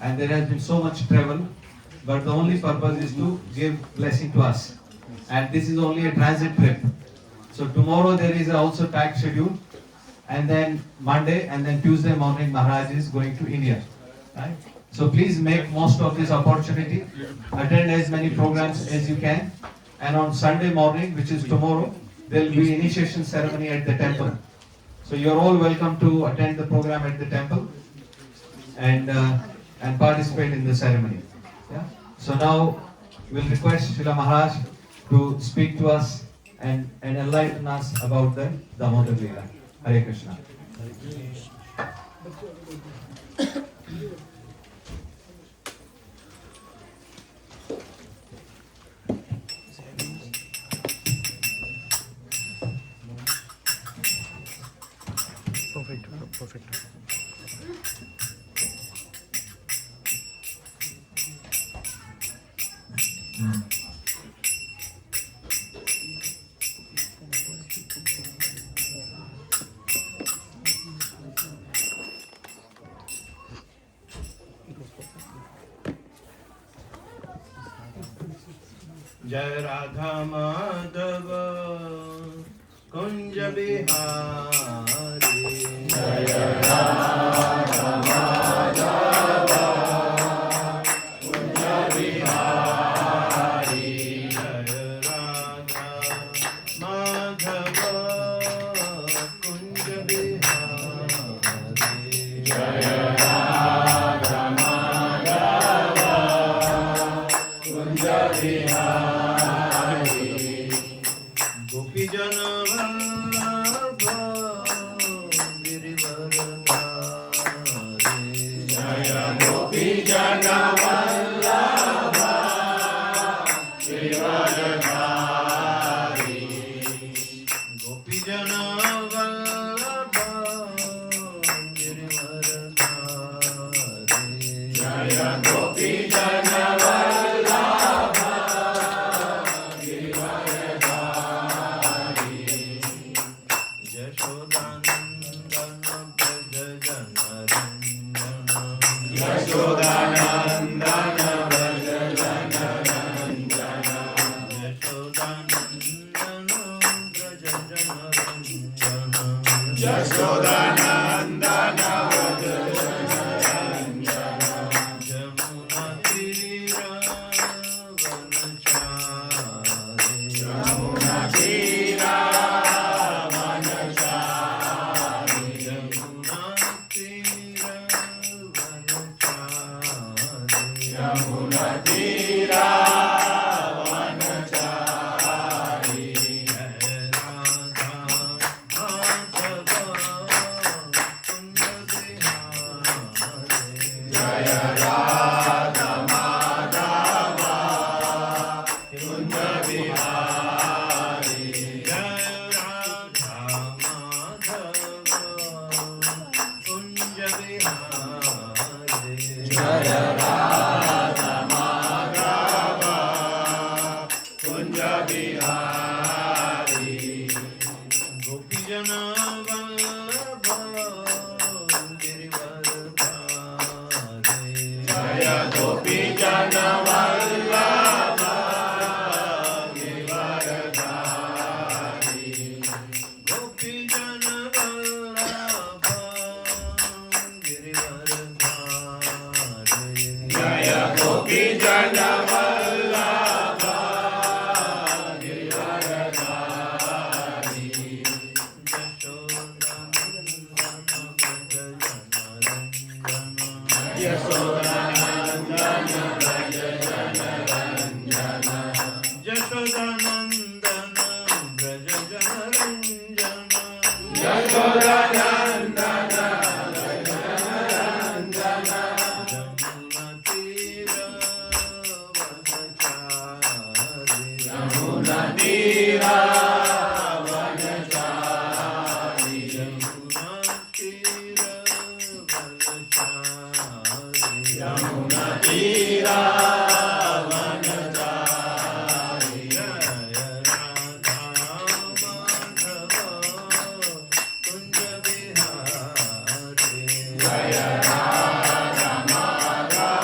and there has been so much travel, but the only purpose is to give blessing to us. And this is only a transit trip. So tomorrow there is also packed schedule, and then Monday and then Tuesday morning Maharaj is going to India. Right? So please make most of this opportunity, attend as many programs as you can, and on Sunday morning, which is tomorrow, there will be initiation ceremony at the temple. So you are all welcome to attend the program at the temple and participate in the ceremony. Yeah? So now we'll request Srila Maharaj to speak to us and enlighten us about the Damodar Leela. Hare Krishna. Perfect. जय राधा माधव कुंज बिहारी जय राधा माधव कुंज बिहारी जय राधा माधव कुंज बिहारी जय राधा माधव कुंज बिहारी गोपी जन वल्लभ गिरिवरधारी जय गोपी जन वल्लभ गिरिवरधारी गोपी जन वल्लभ गिरिवरधारी जय गोपी जन Yashodanandana Vraja Janarandana Jamuna Tira Vanachari Jamuna Tira Vanachari Jamuna Tira Vanachari Jamuna Tira Jaya Radha Madhava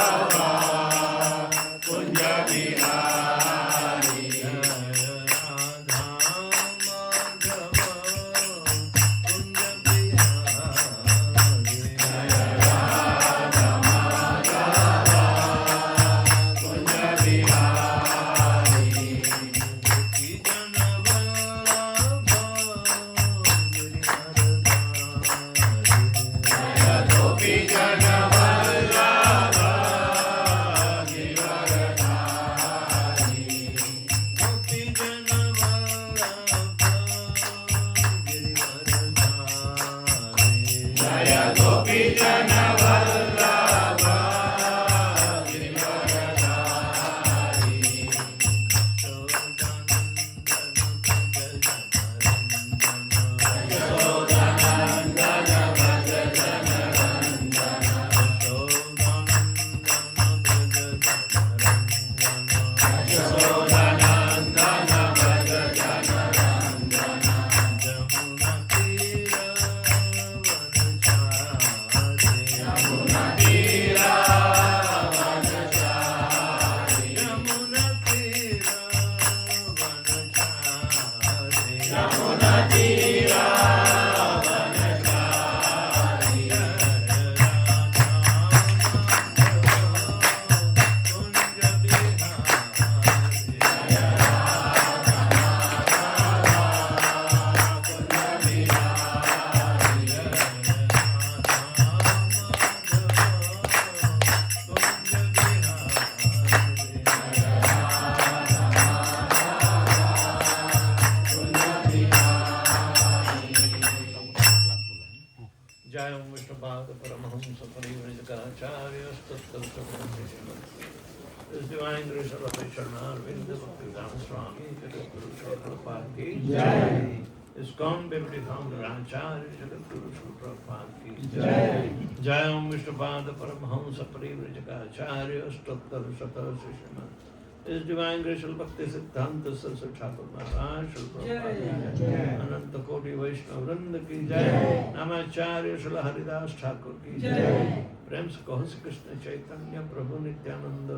This divine grace of Bhakti Sharma Arvind Bhaktivedanta Swami Jagatguru Srila Prabhupada ki Jai. ISKCON Deputy Founder Acharya Jagatguru Srila Prabhupada ki Jai. Jai Om Vishnupada Paramhamsa Parivrajaka Acharya Stottar Sata Srishamad. His divine grace of Bhakti Siddhanta Saraswati Thakur Maharaj Srila Prabhupada ki Jai. Ananta Koti Vaishnava Vrinda ki Jai. Namacharya Srila Haridas Thakur ki Jai. प्रेम से कहो श्री कृष्ण चैतन्य प्रभु नित्यानंद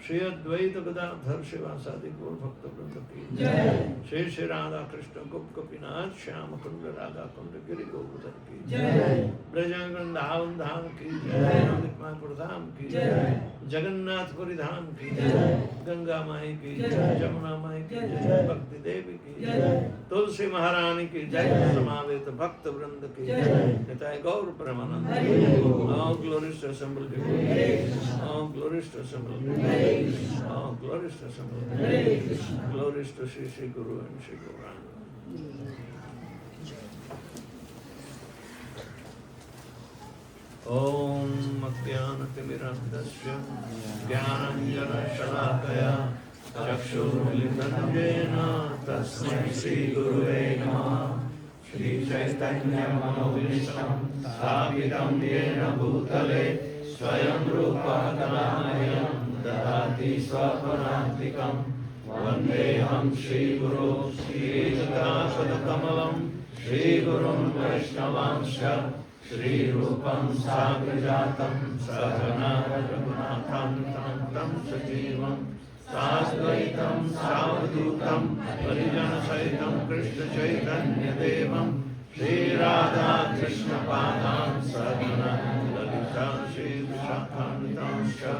श्री अद्वैत गदाधर शिवासादि गौर भक्त वृंद की जय। श्री श्री राधा कृष्ण गोप गोपीनाथ श्याम कुंड राधा कुंड गिरि गोवर्धन की जय। ब्रजांगन धाम धाम की जय। मायापुर धाम की जय। जगन्नाथपुरी धाम की जय। गंगा माई की जय। जमुना माई की जय। भक्ति देवी की जय। तुलसी महारानी की जय। समावेत भक्त वृंद की जय। निताय गौर परमानंद। All glories to assemble people. All glories to assemble people. All glories to assemble people. Glories to Sri Guru and Sri Gauranga. Om Madhyanatimirandasya Jnananjana Shalakaya Chakshurmilitanjena Tasmai Sri Guruve Namaha. Shri Chaitanya Manobhishtam Sthapitam Yena Bhutale Swayam Rupa Kanamayam Dadati Swaparantikam Vandeham Shri Guru Shri Jatapadakkamalam Shri Gurum Vaishnavanscha Shri Rupam Sagrajatam Sajana Raghunatham Tam Sajivam Sadvaitam Savadhutam Parijana Saitam Krishna Chaitanya Devam Shri Radha Krishna Padam Sadhana Lalita Shri Vishakhamitanscha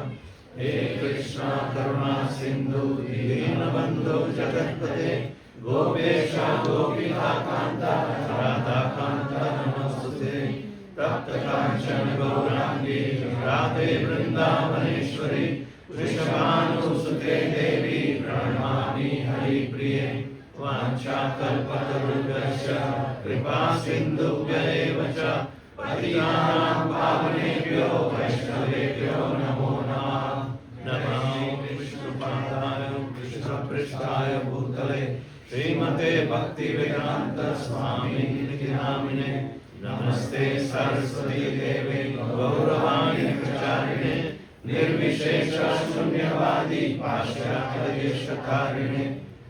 He Krishna Karuna Sindhu Dinabandhu Jagatpate Gopesha Gopika Kanta Radha Kanta Namastute Tapta Kanchana Gaurangi Radhe Vrindavaneshwari Vrishabhanusute Devi Pranamami Hari Priye Vanchakalpatarubhyasya Kripa Sindhubhya eva cha Patitanam Pavanebhyo Vaishnavebhyo Namo Namah. Namo Vishnupadaya Krishna Pristhaya Bhutale Srimate Bhaktivedanta Swami Niti Namine Namaste Saraswati Deve Gauravani Pracharine Nirvishesha Shunyavadi Paschatya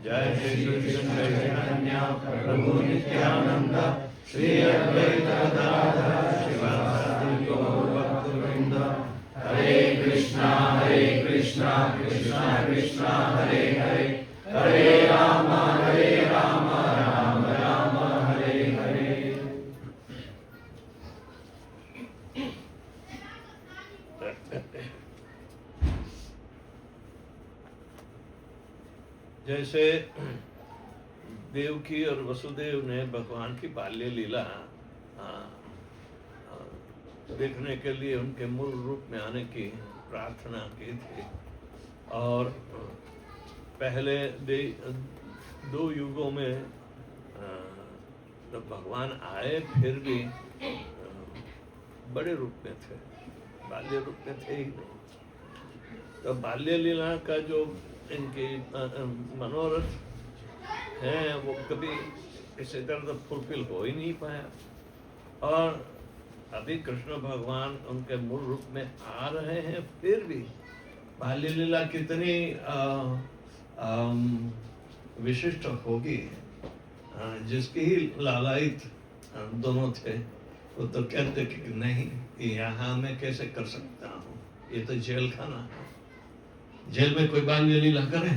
Jai Shri Krishna Chaitanya Prabhu Nityananda Shri Advaita Gadadhara Srivasadi Gaur Bhaktivinoda Hare Krishna Krishna Krishna Hare Hare Hare Rama Rama Rama Hare Hare. जैसे देवकी और वसुदेव ने भगवान की बाल्य लीला देखने के लिए उनके मूल रूप में आने की प्रार्थना की थी और पहले दो युगों में जब भगवान आए फिर भी बड़े रूप में थे, बाल्य रूप में थे ही नहीं। तो बाल्य लीला का जो इनकी मनोरथ है वो कभी इसी तरह फुलफिल हो ही नहीं पाया और अभी कृष्ण भगवान उनके मूल रूप में आ रहे हैं फिर भी बाल्य लीला कितनी विशिष्ट होगी। जिसकी ही लालायित दोनों थे वो तो कहते कि नहीं यहाँ मैं कैसे कर सकता हूँ, ये तो जेल खाना है, जेल में कोई बाल्य लीला करे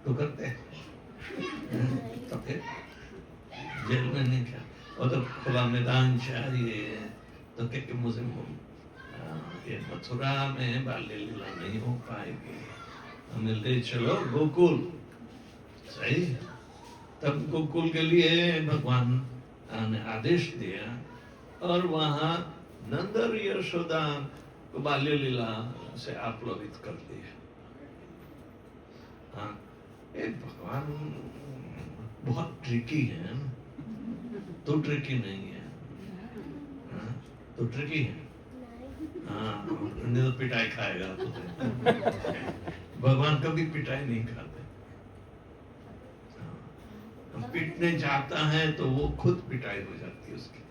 तो करते हैं तो फिर जेल में नहीं क्या वो तो खुला मैदान चाहिए तो क्या मुझे ये मथुरा में बाल्य लीला नहीं हो पाएगी, हमें ले चलो गोकुल। सही, तब गोकुल के लिए भगवान ने आदेश दिया और वहाँ नंद और यशोदा को बाल्य लीला से आप्लावित कर दिया। हाँ, ये भगवान बहुत ट्रिकी है, तो ट्रिकी नहीं है, हाँ, तो ट्रिकी है। हाँ, नहीं तो पिटाई खाएगा तो। भगवान कभी पिटाई नहीं खाते। हम पीटने जाता है तो वो खुद पिटाई हो जाती है उसकी।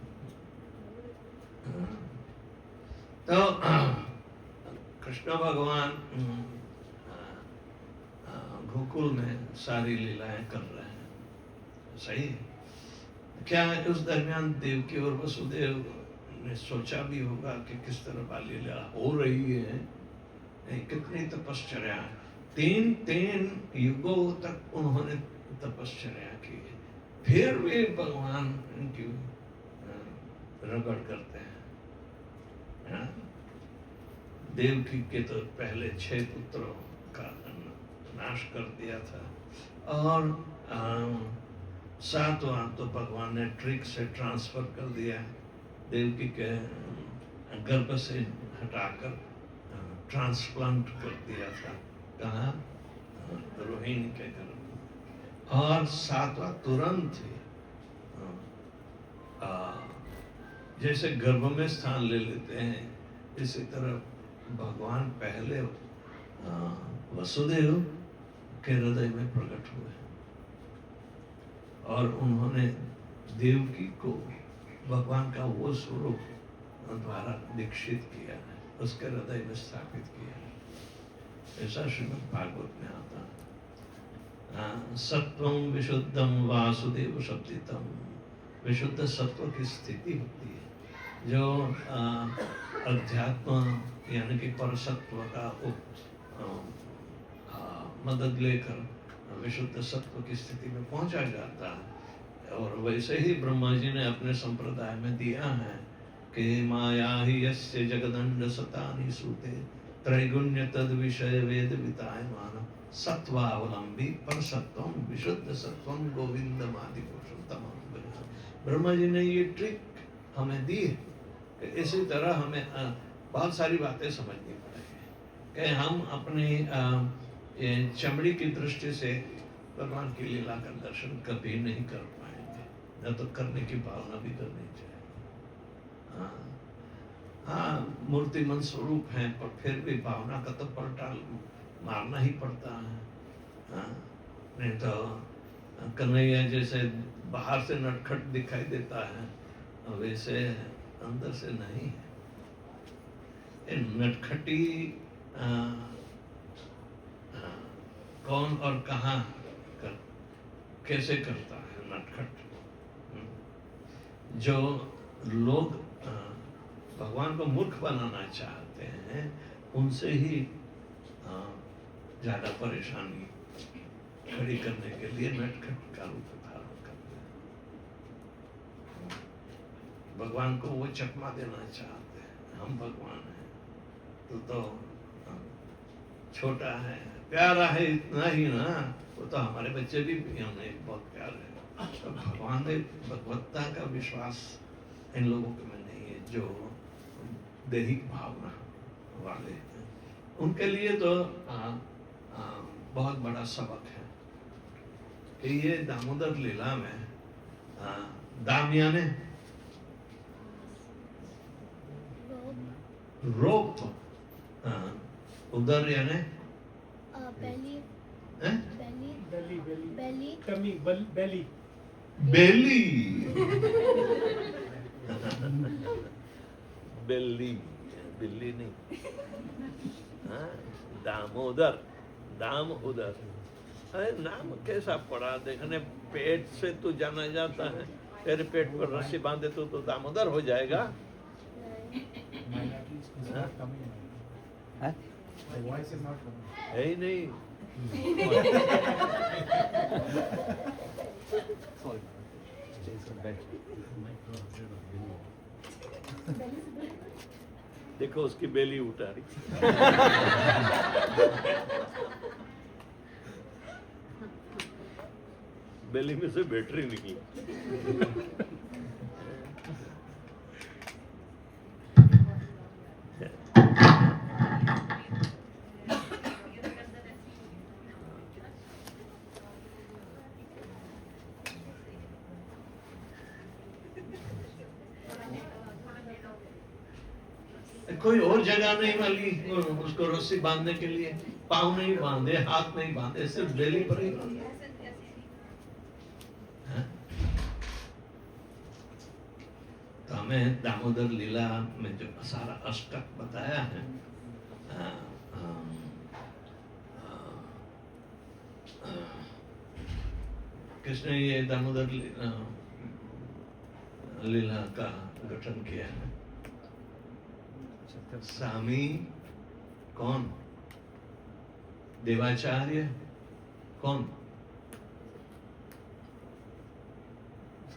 तो कृष्ण भगवान गोकुल में सारी लीलाएं कर रहे हैं, सही है। क्या उस दरमियान देवकी और वसुदेव ने सोचा भी होगा कि किस तरह बाल लीला हो रही है? कितनी तपश्चर्या, तीन युगों तक उन्होंने तपश्चर्या की, फिर भी भगवान इनकी रगड़ करते हैं। देवकी के तो पहले 6 पुत्रों का नाश कर दिया था, और 7वां तो भगवान ने ट्रिक से ट्रांसफर कर दिया, देवकी के गर्भ से हटाकर ट्रांसप्लांट कर दिया था। कहाँ? रोहिणी के गर्भ। और 7वां तुरंत ही जैसे गर्भ में स्थान ले लेते हैं, इसी तरह भगवान पहले वसुदेव के हृदय में प्रकट हुए और उन्होंने देवकी को भगवान का वो स्वरूप द्वारा दीक्षित किया है, उसके हृदय में स्थापित किया है। ऐसा श्रीमद् भागवत में आता है। सत्वं विशुद्धम वासुदेव शब्दितम, विशुद्ध सत्व की स्थिति होती है जो अध्यात्म यानी कि परसत्व का मदद लेकर विशुद्ध सत्व की स्थिति में पहुंचा जाता है। और वैसे ही ब्रह्मा जी ने अपने संप्रदाय में दिया है कि माया ही यस्य जगदंड सतानि सूते त्रैगुण्य तद विषय वेद वितायमान सत्वावलंबी पर सत्वम विशुद्ध सत्वम गोविंदमादि पुरुषोत्तम। ब्रह्मा जी ने ये ट्रिक हमें दी है कि इसी तरह हमें बहुत सारी बातें समझनी पड़ेगी कि हम अपनी चमड़ी की दृष्टि से भगवान की लीला का दर्शन कभी नहीं कर पाएंगे, न तो करने की भावना भी करनी चाहिए। हाँ, मूर्तिमंत स्वरूप है, पर फिर भी भावना का तो पलटा मारना ही पड़ता है। नहीं तो कन्हैया जैसे बाहर से नटखट दिखाई देता है, वैसे अंदर से नहीं है। नटखटी कौन और कहाँ कैसे करता है नटखट? जो लोग भगवान को मूर्ख बनाना चाहते हैं, उनसे ही ज्यादा परेशानी खड़ी करने के लिए नटखट का रूप धारण करते हैं। भगवान को वो चकमा देना चाहते हैं, हम भगवान हैं, तो छोटा है, प्यारा है, इतना ही ना, वो तो हमारे बच्चे भी हमें बहुत प्यार है। तो भगवान में भगवत्ता का विश्वास इन लोगों के में नहीं है, जो दैहिक भावना वाले हैं। उनके लिए तो बहुत बड़ा सबक है कि ये दामोदर लीला में दाम यानी रोप, उदर यानी belly, belly, belly, belly, belly, tummy, belly. बेली बेली, बिल्ली नहीं। दामोदर, दाम उदर, अरे नाम कैसा पड़ा? देखने पेट से तो जाना जाता है, तेरे पेट पर रस्सी बांधे तो दामोदर हो जाएगा। The voice is not coming. है ही नहीं। देखो उसकी बेली उतारी। बेली में से बैटरी निकली। कोई और जगह नहीं मिली उसको रस्सी बांधने के लिए, पाँव नहीं बांधे, हाथ नहीं बांधे, सिर्फ बेली पर ही बांधे। हाँ? तो हमें दामोदर लीला में जो सारा अष्टक बताया है, किसने ये दामोदर लीला का गठन किया है? स्वामी कौन? देवाचार्य कौन?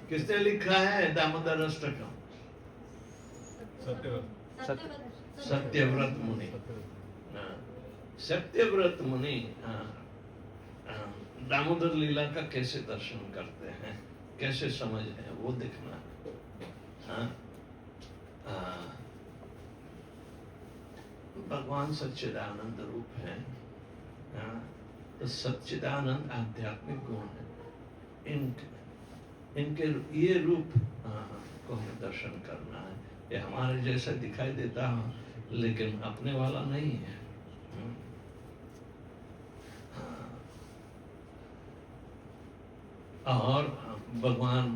किसने लिखा है दामोदर अष्टकम? सत्यव्रत मुनि। हाँ, सत्यव्रत मुनि दामोदर लीला का कैसे दर्शन करते हैं, कैसे समझते हैं, वो देखना। भगवान सच्चिदानंद रूप है। तो सच्चिदानंद आध्यात्मिक गुण है, इनके ये रूप को हमें दर्शन करना है। ये हमारे जैसा दिखाई देता है लेकिन अपने वाला नहीं है। और भगवान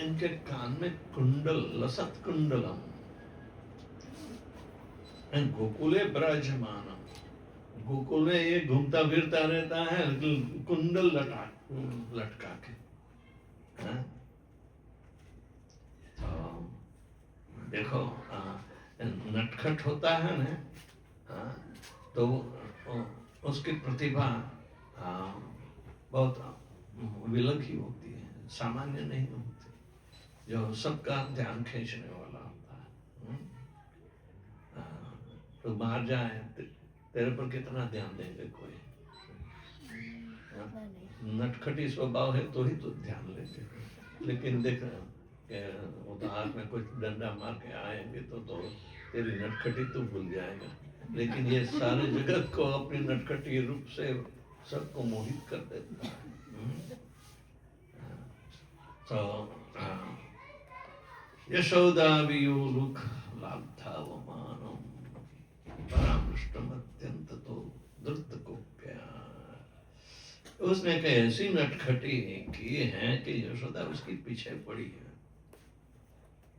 इनके कान में कुंडल, लसत कुंडलम, गोकुले ब्रजमानम, गोकुल में ये घूमता फिरता रहता है कुंडल लटका के। तो देखो नटखट होता है ना, तो उसकी प्रतिभा बहुत विलग ही होती है, सामान्य नहीं होती, जो सबका ध्यान खींचने वाला होता है। तो बाहर जाए तेरे पर कितना ध्यान देंगे कोई? नटखटी स्वभाव है तो ही तो ध्यान लेते, लेकिन देख वो तो हाथ में कुछ डंडा मार के आएंगे तो तेरी नटखटी तो भूल जाएगा। लेकिन ये सारे जगत को अपनी नटखटी रूप से सबको मोहित कर देता है। तो यशोदा वियोलुक लाब्धावमानम परामृष्टम अत्यंत तो द्रुत को प्यार। उसने कई ऐसी नटखटी की है कि यशोदा उसकी पीछे पड़ी है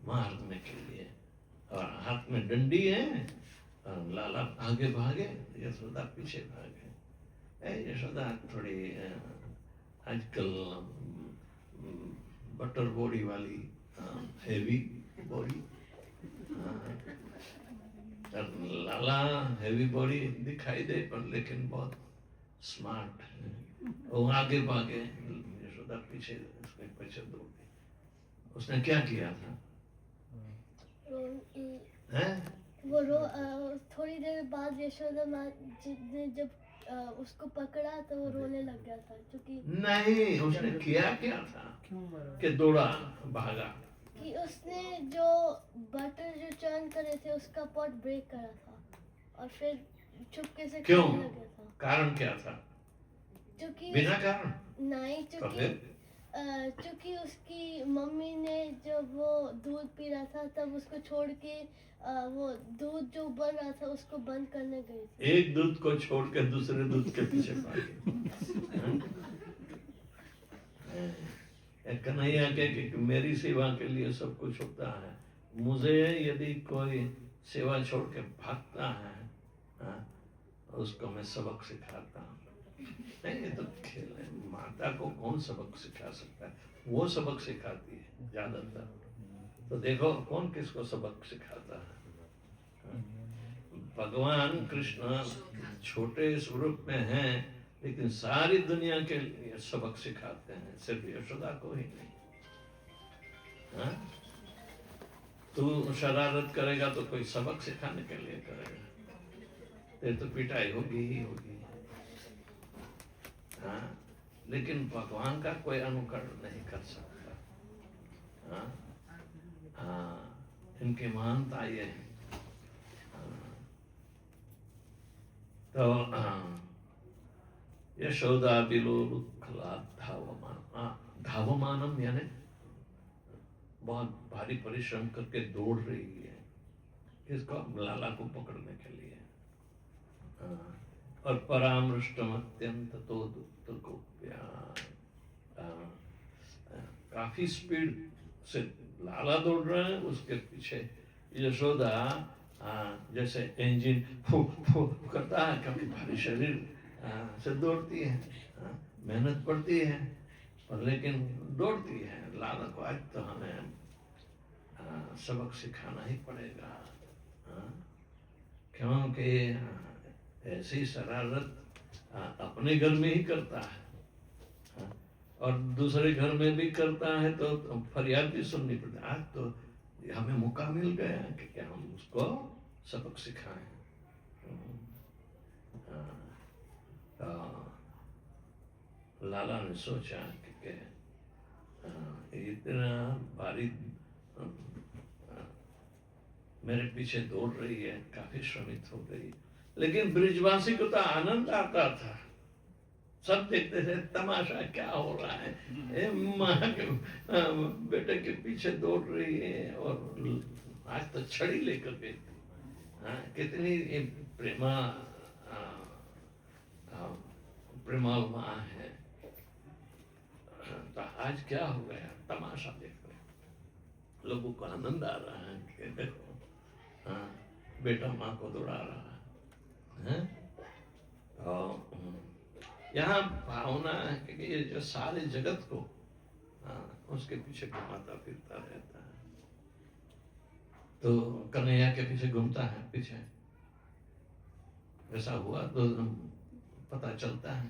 मारने के लिए, और हाथ में डंडी है और लाला आगे भागे, यशोदा पीछे भागे। यशोदा थोड़ी आजकल बटर बॉडी वाली, हेवी बॉडी, लाला हेवी बॉडी दिखाई दे पर लेकिन बहुत स्मार्ट है। वो आगे भागे, यशोदा पीछे, उसके पीछे दौड़ गई। उसने क्या किया था? थोड़ी देर बाद यशोदा माँ ने जब उसको पकड़ा तो वो रोने लग गया था, क्योंकि नहीं, उसने किया क्या था कि दौड़ा भागा? कि उसने जो बटर जो चर्न करे थे उसका पॉट ब्रेक करा था और फिर चुपके से क्यों? खाने लग गया था। कारण क्या था? क्योंकि बिना कारण नहीं, क्योंकि उसकी मम्मी ने जब वो दूध पी रहा था तब उसको छोड़ के वो दूध जो बन रहा था उसको बंद करने गई थी। एक दूध को छोड़ के दूसरे दूध के पीछे भागे। कन्हैया के कि मेरी सेवा के लिए सब कुछ होता है, मुझे यदि कोई सेवा छोड़ के भागता है उसको मैं सबक सिखाता हूँ। नहीं, ये तो खेल है, माता को कौन सबक सिखा सकता है? वो सबक सिखाती है ज्यादातर। तो देखो कौन किसको सबक सिखाता है? भगवान कृष्ण छोटे स्वरूप में हैं लेकिन सारी दुनिया के लिए सबक सिखाते हैं, सिर्फ यशोदा को ही नहीं। तू शरारत करेगा तो कोई सबक सिखाने के लिए करेगा, तेरे तो पिटाई होगी ही होगी। लेकिन भगवान का कोई अनुकरण नहीं कर सकता। इनकी महानता ये है। तो यशोदा बिलो धावमान, धावमानम यानी बहुत भारी परिश्रम करके दौड़ रही है किसको, लाला को पकड़ने के लिए। और परामृष्टम अत्यंत तो दुख को काफी स्पीड से लाला दौड़ रहे हैं, उसके पीछे यशोदा जैसे इंजन फू फू करता है, काफी भारी शरीर से दौड़ती है, मेहनत पड़ती है पर लेकिन दौड़ती है। लाला को आज तो हमें सबक सिखाना ही पड़ेगा, क्योंकि ऐसी शरारत अपने घर में ही करता है और दूसरे घर में भी करता है तो फरियाद भी सुननी पड़ती है। आज तो हमें मौका मिल गया कि क्या हम उसको सबक सिखाएं। लाला ने सोचा कि इतना भारी मेरे पीछे दौड़ रही है, काफी श्रमित हो गई, लेकिन ब्रिजवासी को तो आनंद आता था। सब देखते थे तमाशा क्या हो रहा है, माँ के बेटे के पीछे दौड़ रही है और आज तो छड़ी लेकर गई। कितनी प्रेमाल माँ है। तो आज क्या हो गया, तमाशा देख रहे, लोगों को आनंद आ रहा है कि देखो बेटा माँ को दौड़ा रहा है। यहाँ भावना है कि ये जो सारे जगत को उसके पीछे घुमाता फिरता रहता है, तो कन्हैया के पीछे घूमता है पीछे। ऐसा हुआ तो पता चलता है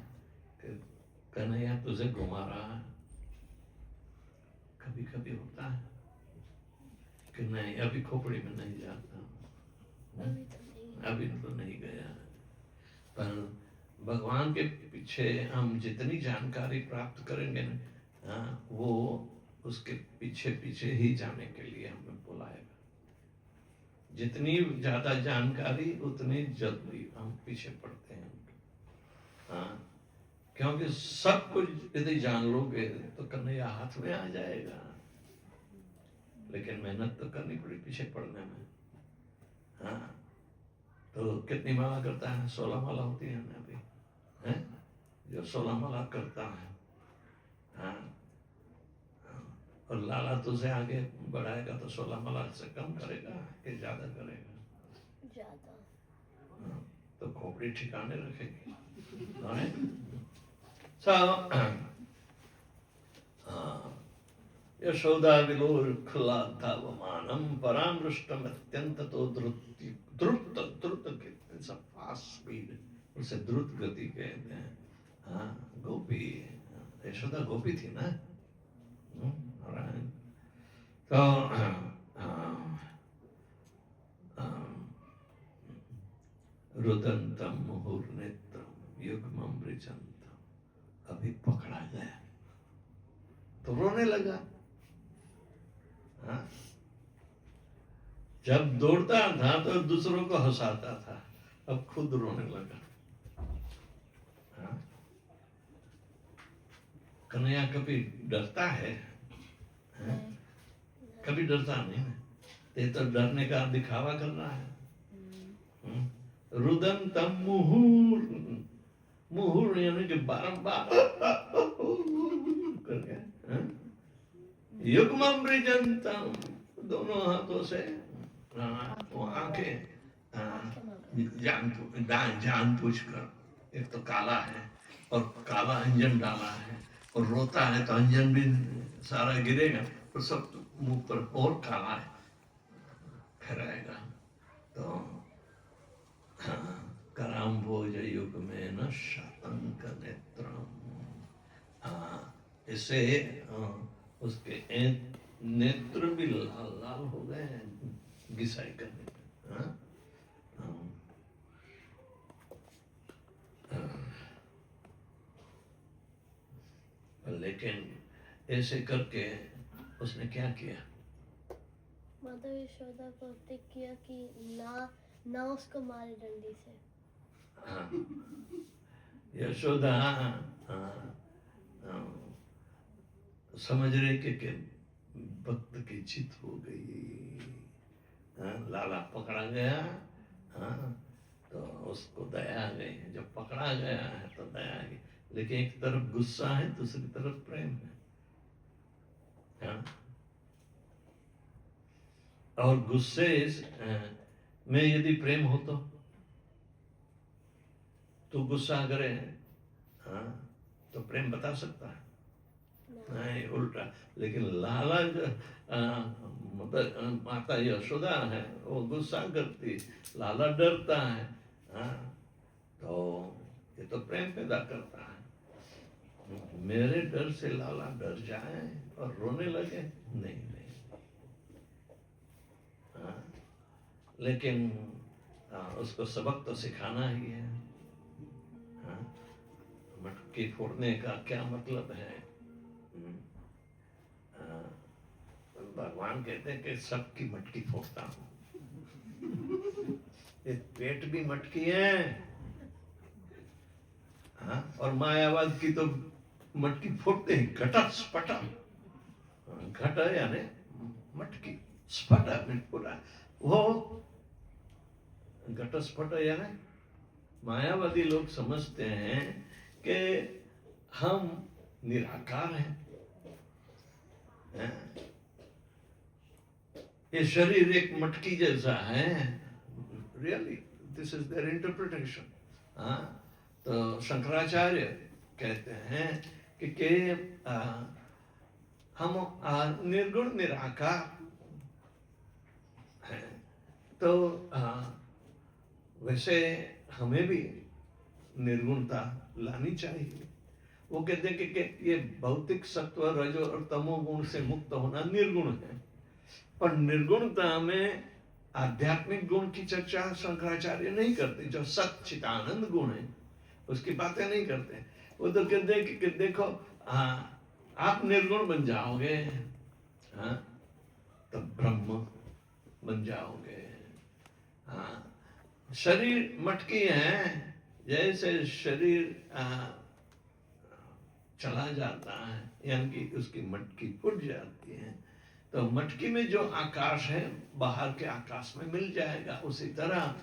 कि कन्हैया तुझे घुमा रहा है। कभी कभी होता है कि नहीं अभी खोपड़ी में नहीं जाता, अभी तो नहीं गया। पर भगवान के पीछे हम जितनी जानकारी प्राप्त करेंगे ना, वो उसके पीछे पीछे ही जाने के लिए हमें बुलाएगा। जितनी ज्यादा जानकारी उतनी जल्दी हम पीछे पड़ते हैं। क्योंकि सब कुछ यदि जान लोगे तो कन्हैया हाथ में आ जाएगा, लेकिन मेहनत तो करनी पड़ी पीछे पड़ने में। तो कितनी माला करता है, 16 माला होती है ना अभी, है जो 16 माला करता है। और लाला तुझे आगे बढ़ाएगा तो 16 माला से कम करेगा कि ज्यादा करेगा? ज्यादा। तो खोपड़ी ठिकाने रखेगी। So यशोदा विलोलाधवमानम परामृष्टम अत्यंत तो द्रुत द्रुत फास्ट स्पीड, उसे द्रुत गति कहते हैं। गोपी, यशोदा गोपी थी ना। तो रुदंतम मुहुर्नेत्रम युग्मम मृजंतम, अभी पकड़ा गया तो रोने लगा। जब दौड़ता था तो दूसरों को हंसाता था, अब खुद रोने लगा। कन्हैया कभी डरता है? कभी डरता नहीं है, ये तो डरने का दिखावा कर रहा है। रुदंतम मुहुर, मुहुर यानी कि बारंबार करके, युग्मम मृजंतम, दोनों हाथों से वो आंखें जान पूछ कर, एक तो काला है और काला अंजन डाला है और रोता है तो अंजन भी सारा गिरेगा तो सब मुंह पर और काला है फहराएगा। तो कराम्भोज युग में न शतंक नेत्रम, इससे उसके नेत्र भी लाल लाल हो गए हैं घिसाई करने में। लेकिन ऐसे करके उसने क्या किया? माता यशोदा को उपदेश किया कि ना उसको मारे डंडी से। यशोदा समझ रहे कि भक्त की जीत हो गई। हाँ, लाला पकड़ा गया, हाँ, तो उसको दया आ गई। जब पकड़ा गया है तो दया आ गई, लेकिन एक तरफ गुस्सा है, दूसरी तरफ प्रेम है। हाँ? और गुस्से में यदि प्रेम हो तो गुस्सा करे, हाँ, तो प्रेम बता सकता है? नहीं, उल्टा। लेकिन लाला माता यशोदा है, वो गुस्सा करती, लाला डरता है। हाँ, तो ये तो प्रेम पैदा करता है। मेरे डर से लाला डर जाए और रोने लगे? नहीं नहीं। हाँ, लेकिन उसको सबक तो सिखाना ही है। हाँ, मटकी फोड़ने का क्या मतलब है? भगवान कहते हैं कि सबकी मटकी फोड़ता हूं। ये पेट भी मटकी है। हाँ, और मायावाद की तो मटकी फोड़ते हैं, घटा स्फटा। घट यानी मटकी, स्फटा पूरा वो घटस्फट यानी मायावादी लोग समझते हैं कि हम निराकार हैं। ये शरीर एक मटकी जैसा है। Really this is there interpretation. हाँ, तो शंकराचार्य कहते हैं कि हम निर्गुण निराकार हैं। तो वैसे हमें भी निर्गुणता लानी चाहिए। वो कहते हैं कि ये भौतिक सत्व रजो और तमो गुण से मुक्त होना निर्गुण है, पर निर्गुणता में आध्यात्मिक गुण की चर्चा शंकराचार्य नहीं करते। जो सच्चिदानंद गुण है उसकी बातें नहीं करते। वो तो कहते हैं कि देखो, आप निर्गुण बन जाओगे, हाँ, तो ब्रह्म बन जाओगे। हाँ, शरीर मटकी है, जैसे शरीर चला जाता है, यानी कि उसकी मटकी फूट जाती है, तो मटकी में जो आकाश है बाहर के आकाश में मिल जाएगा। उसी तरह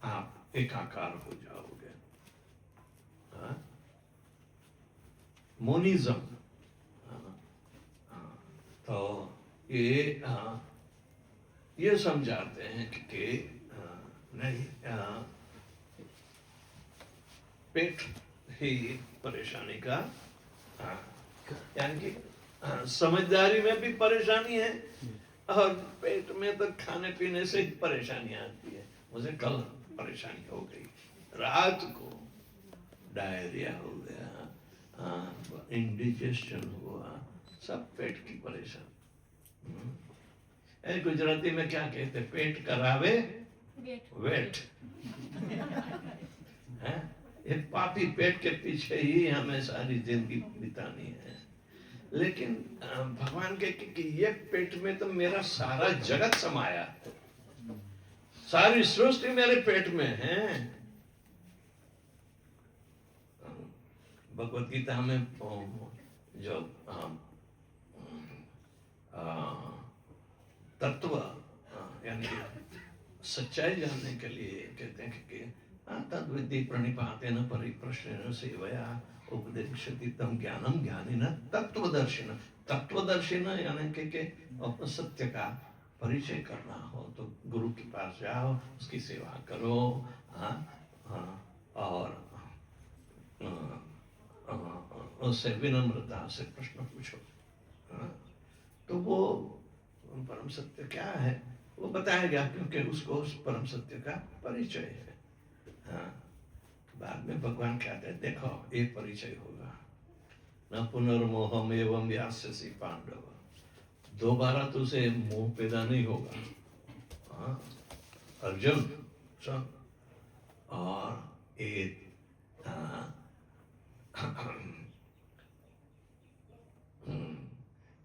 आप एकाकार हो जाओगे। मोनिज्म, तो ये समझाते हैं कि नहीं, पेट ही परेशानी का, यानी कि समझदारी में भी परेशानी है और पेट में तो खाने पीने से ही परेशानी आती है। मुझे कल परेशानी हो गई, रात को डायरिया हो गया, इंडिजेशन हुआ, सब पेट की परेशानी। गुजराती में क्या कहते, पेट करावे वेट। ये पापी पेट के पीछे ही हमें सारी जिंदगी बितानी है। लेकिन भगवान के कि ये पेट में तो मेरा सारा जगत समाया है, सारी सृष्टि मेरे पेट में है। भगवत गीता में जो तत्व यानी सच्चाई जानने के लिए कहते हैं कि तद्विद्धि प्रणिपातेन परिप्रश्नेन सेवया उपदेशति तम ज्ञानम ज्ञानिनः तत्वदर्शिनः। तत्वदर्शिनः यानी कि अपने सत्य का परिचय करना हो तो गुरु के पास जाओ, उसकी सेवा करो, और उससे विनम्रता से प्रश्न पूछो, तो वो परम सत्य क्या है वो बताएगा, क्योंकि उसको उस परम सत्य का परिचय है। हाँ, बाद में भगवान कहते हैं देखो एक परिचय होगा, न पुनर्मोहम एवं यास्यसि पांडव, दोबारा तुझे मोह पैदा नहीं होगा। हाँ, अर्जुन सुन, और एक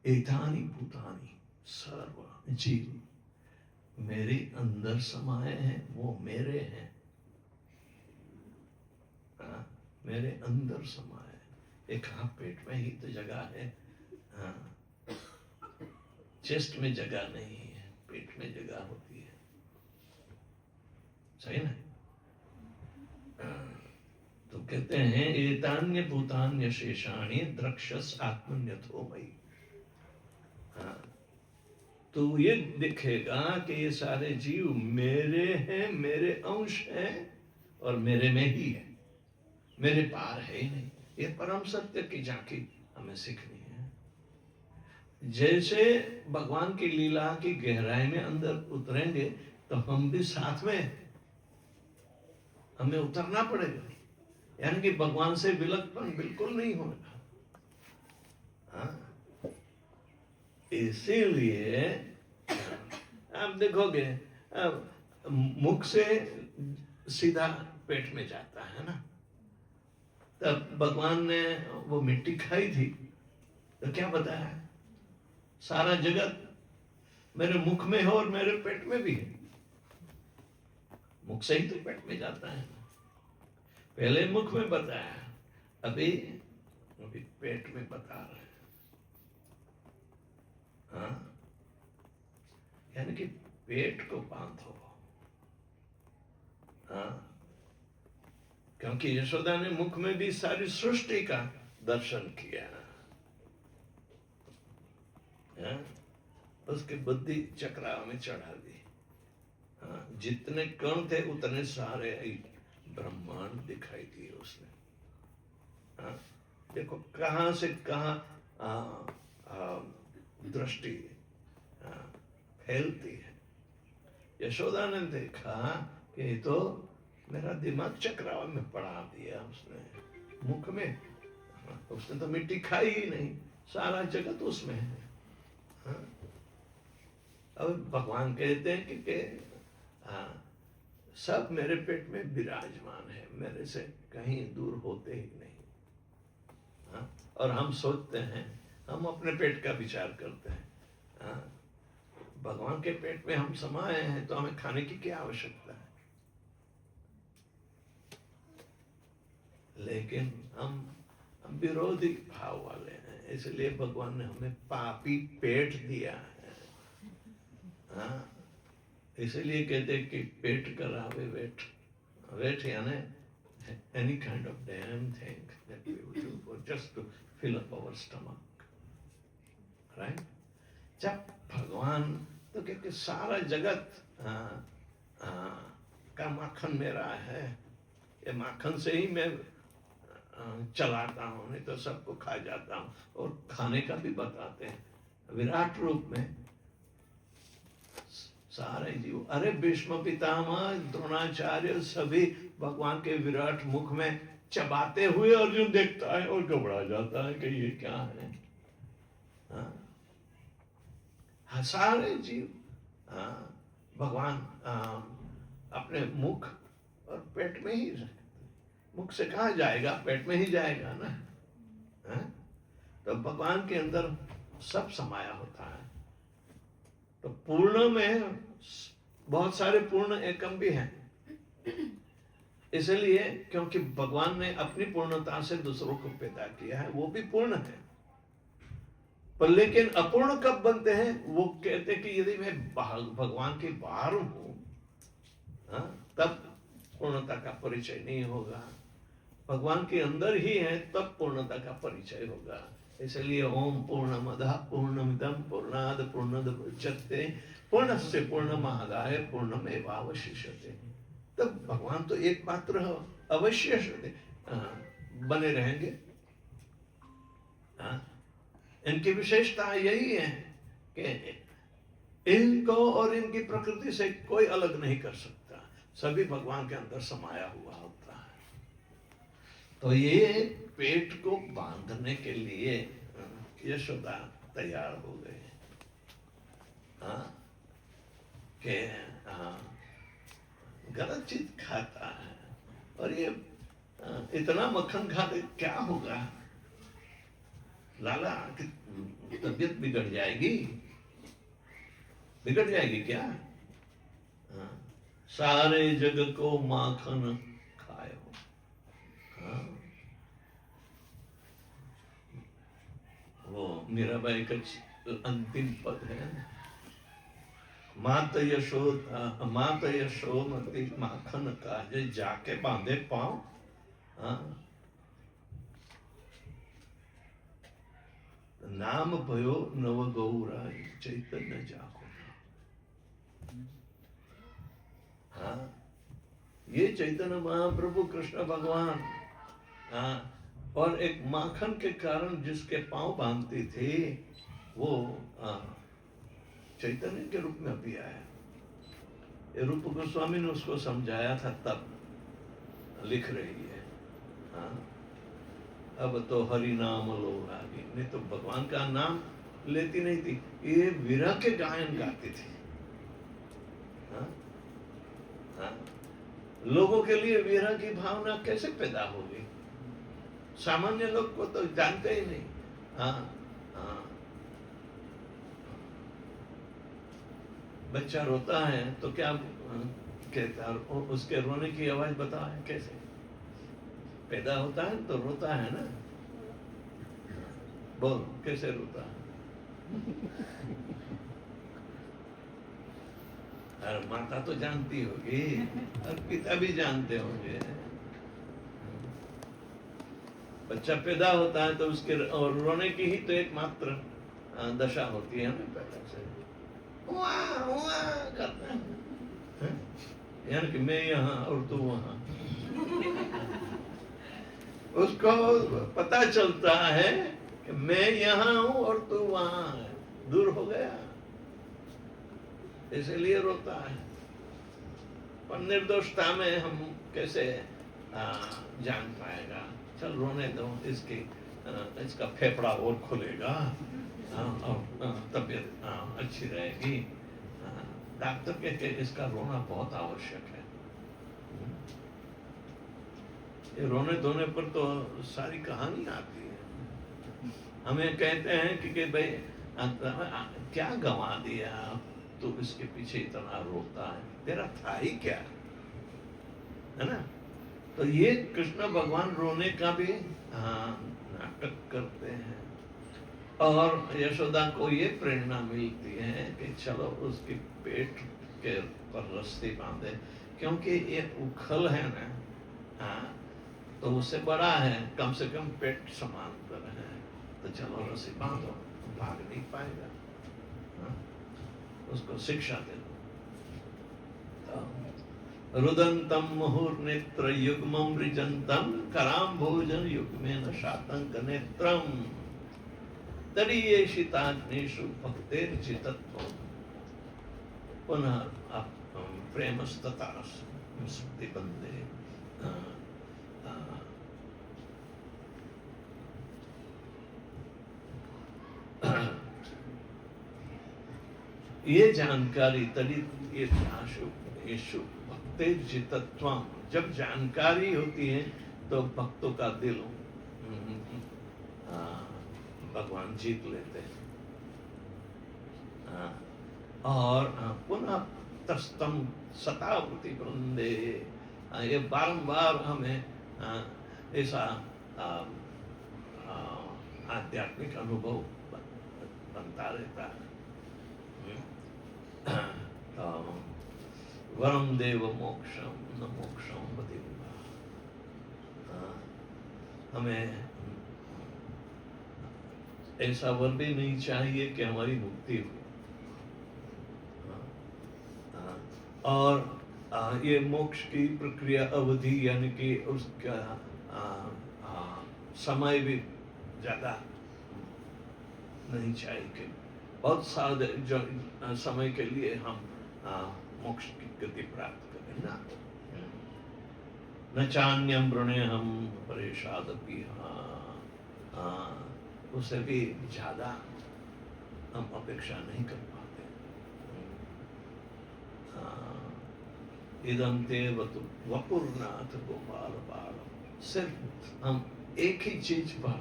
एतानि भूतानि सर्व जीव मेरे अंदर समाये हैं, वो मेरे हैं, मेरे अंदर समाये। एक हाँ पेट में ही तो जगह है, हाँ चेस्ट में जगह नहीं है, पेट में जगह होती है, सही ना? तो कहते हैं एतान्य भूतान्य शेषाणि द्रक्षस आत्मन्यथो मयि। हाँ, तो ये दिखेगा कि ये सारे जीव मेरे हैं, मेरे अंश हैं और मेरे में ही है, मेरे पार है ही नहीं। ये परम सत्य की झांकी हमें सीखनी है। जैसे भगवान की लीला की गहराई में अंदर उतरेंगे तो हम भी साथ में, हमें उतरना पड़ेगा, यानी कि भगवान से विलक्षण बिल्कुल नहीं होगा। हाँ, इसीलिए आप देखोगे मुख से सीधा पेट में जाता है ना। तब भगवान ने वो मिट्टी खाई थी तो क्या बताया, सारा जगत मेरे मुख में है और मेरे पेट में भी है। मुख से ही तो पेट में जाता है, पहले मुख में बताया, अभी पेट में बता रहे हैं। हाँ, यानी कि पेट को बांधो। हाँ, क्योंकि यशोदा ने मुख में भी सारी सृष्टि का दर्शन किया। हाँ, उसकी बुद्धि चक्राव में चढ़ा दी। हाँ, जितने कण थे उतने सारे ब्रह्मांड दिखाई दिए उसने। हाँ, देखो कहां से कहां दृष्टि फैलती है। यशोदा ने देखा कि ये तो मेरा दिमाग चक्राव में पड़ा दिया उसने मुख में। उसने तो मिट्टी खाई ही नहीं, सारा जगत उसमें है। हाँ? अब भगवान कहते हैं कि सब मेरे पेट में विराजमान है, मेरे से कहीं दूर होते ही नहीं। हाँ? और हम सोचते हैं, हम अपने पेट का विचार करते हैं। हाँ? भगवान के पेट में हम समाये हैं तो हमें खाने की क्या आवश्यकता है? लेकिन हम विरोधी भाव वाले हैं, इसलिए भगवान ने हमें पापी पेट दिया है। हाँ, इसलिए कहते हैं कि पेट करावे वेट। वेट यानी any kind of damn thing that we would do for just to fill up our stomach, right? जब भगवान तो कहते सारा जगत का माखन मेरा है, ये माखन से ही मैं चलाता हूँ, नहीं तो सबको खा जाता हूँ। और खाने का भी बताते हैं विराट रूप में सारे जीव। अरे भीष्म पितामह, द्रोणाचार्य सभी भगवान के विराट मुख में चबाते हुए अर्जुन देखता है और घबरा जाता है कि ये क्या है। हाँ, सारे जीव भगवान अपने मुख और पेट में ही, मुख से कहाँ जाएगा, पेट में ही जाएगा ना। तो भगवान के अंदर सब समाया होता है। तो पूर्ण में बहुत सारे पूर्ण एकम भी हैं, इसलिए क्योंकि भगवान ने अपनी पूर्णता से दूसरों को पैदा किया है, वो भी पूर्ण है। पर लेकिन अपूर्ण कब बनते हैं? वो कहते कि यदि मैं भगवान के बाहर हूं तब पूर्णता का परिचय नहीं होगा, भगवान के अंदर ही है तब पूर्णता का परिचय होगा। इसलिए ओम पूर्णमदः पूर्णमिदं पूर्णात् पूर्णमुदच्यते पूर्णस्य पूर्णमादाय पूर्णमेवावशिष्यते। तब भगवान तो एकमात्र अवश्य बने रहेंगे। इनकी विशेषता यही है कि इनको और इनकी प्रकृति से कोई अलग नहीं कर सकता, सभी भगवान के अंदर समाया हुआ होता है। तो ये पेट को बांधने के लिए यशोदा तैयार हो गए कि गलत चीज खाता है और ये इतना मक्खन खाते क्या होगा, लाला की तबीयत बिगड़ जाएगी, बिगड़ जाएगी क्या? सारे जग को माखन खायो। वो मीराबाई का अंतिम पद है, मात यशोमती माखन काजे जाके बांधे पाँव। हाँ, नाम भयो नव गौराई चैतन्य जाको। हाँ, ये चैतन्य महाप्रभु कृष्ण भगवान, हाँ, और एक माखन के कारण जिसके पांव बांधती थी वो चैतन्य के रूप में अभी आया। ये रूप गोस्वामी ने उसको समझाया था, तब लिख रही है। हाँ, अब तो हरि नाम लो लागी, नहीं तो भगवान का नाम लेती नहीं थी, ये विरह के गायन गाती थी। हाँ, हाँ, लोगों के लिए विरह की भावना कैसे पैदा होगी? सामान्य लोग को तो जानते ही नहीं। हाँ, हाँ, बच्चा रोता है तो क्या कहता है, उसके रोने की आवाज बताओ है कैसे पैदा होता है? तो रोता है ना, बोल कैसे रोता है? अरे माता तो जानती होगी और पिता भी जानते होंगे। बच्चा पैदा होता है तो उसके और रोने की ही तो एकमात्र दशा होती है ना, पहले से हुआ करता है, यानी कि मैं यहाँ और तू वहाँ। उसको पता चलता है कि मैं यहाँ हूँ और तू वहाँ है, दूर हो गया, इसलिए रोता है। पर निर्दोषता में हम कैसे जान पाएगा? चल रोने दो, इसका फेफड़ा और खुलेगा और तबीयत अच्छी रहेगी। डॉक्टर कहते इसका रोना बहुत आवश्यक है। ये रोने धोने पर तो सारी कहानी आती है। हमें कहते हैं कि भाई क्या गंवा दिया तो इसके पीछे इतना रोता है, तेरा था ही क्या, है ना? तो ये कृष्ण भगवान रोने का भी नाटक करते हैं और यशोदा को ये प्रेरणा मिलती है कि चलो उसके पेट के पर रस्सी बांधे, क्योंकि ये उखल है ना, तो उससे बड़ा है, कम से कम पेट समांतर है, तो चलो रस्सी बांधो, भाग नहीं पाएगा। उसको शिक्षा दे दो। रुदंतम मुहुर्नेत्र युग्मं रिजंतम कराम्भोजन युग्मेन शातंक नेत्रम तरीयेषिताग्नेषु भक्तेर्जितत्वम् पुनः प्रेमस्तता स्मृति बंदे। ये जानकारी तरी यीशु भक्तेर्जितत्वम्, जब जानकारी होती है तो भक्तों का दिल भगवान जीत लेते हैं। और पुनः तस्तम सतावृति वृंदे, ये बारंबार हमें ऐसा आध्यात्मिक अनुभव बनता रहता है। वरम देव मोक्षम न मोक्षम बदिवा, हमें ऐसा वर भी नहीं चाहिए कि हमारी मुक्ति हो। और ये मोक्ष की प्रक्रिया अवधि यानी कि उसका समय भी ज्यादा नहीं चाहिए कि बहुत सारे समय के लिए हम मोक्ष की गति प्राप्त करें ना। न चान्यम वृणे हम परेशादपि, उससे भी ज्यादा हम अपेक्षा नहीं कर पाते। इदम ते वपुर्नाथ गोपाल बाल, सिर्फ हम एक ही चीज पर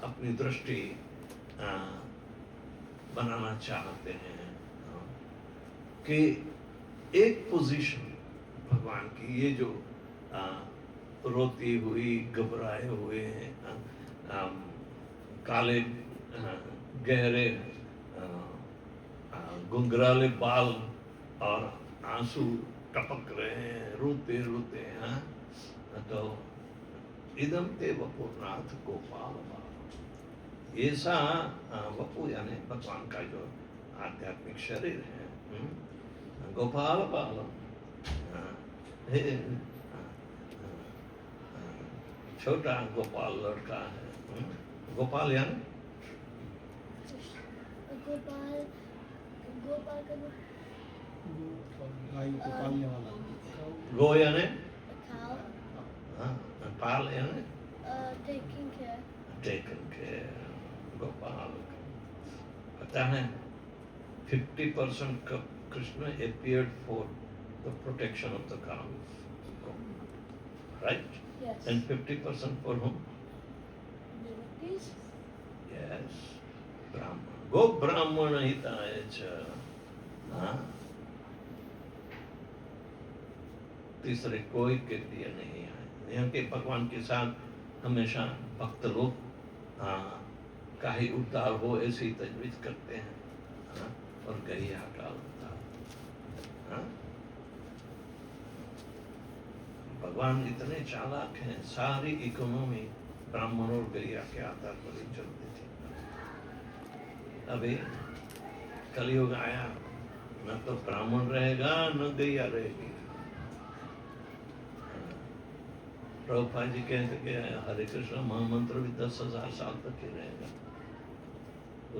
अपनी दृष्टि बनाना चाहते हैं कि एक पोजीशन भगवान की, ये जो रोती हुई घबराए हुए हैं काले गहरे गुंगराले बाल और आंसू टपक रहे हैं, रोते रोते हैं। तो इदम ते वपुनाथ गोपाल बाल, ऐसा वपु यानी भगवान का जो आध्यात्मिक शरीर है, गोपाल बाल, छोटा गोपाल लड़का है। गोपाल यानी गोपाल, गोपाल का गाय को पालने वाला। गो यानी cow, पाल यानी taking care. Taken care, Gopal. पता है 50% Krishna appeared for the protection of the cows, right? Yes. And 50% for whom? Devotees. Yes, Brahman. Go Brahman hitaya cha. तीसरे कोई के लिए नहीं आए। यहाँ के भगवान के साथ हमेशा भक्त लोग का ही उद्धार हो ऐसी तजवीज करते हैं, और गैया का उद्धार। भगवान इतने चालाक हैं, सारी इकोनॉमी ब्राह्मण और गैया के आधार पर ही चलती थी। अभी कलयुग आया, न तो ब्राह्मण रहेगा न गैया रहेगी। प्रभुपाद जी कहते कि हरे कृष्ण महामंत्र भी 10,000 साल तक ही रहेगा।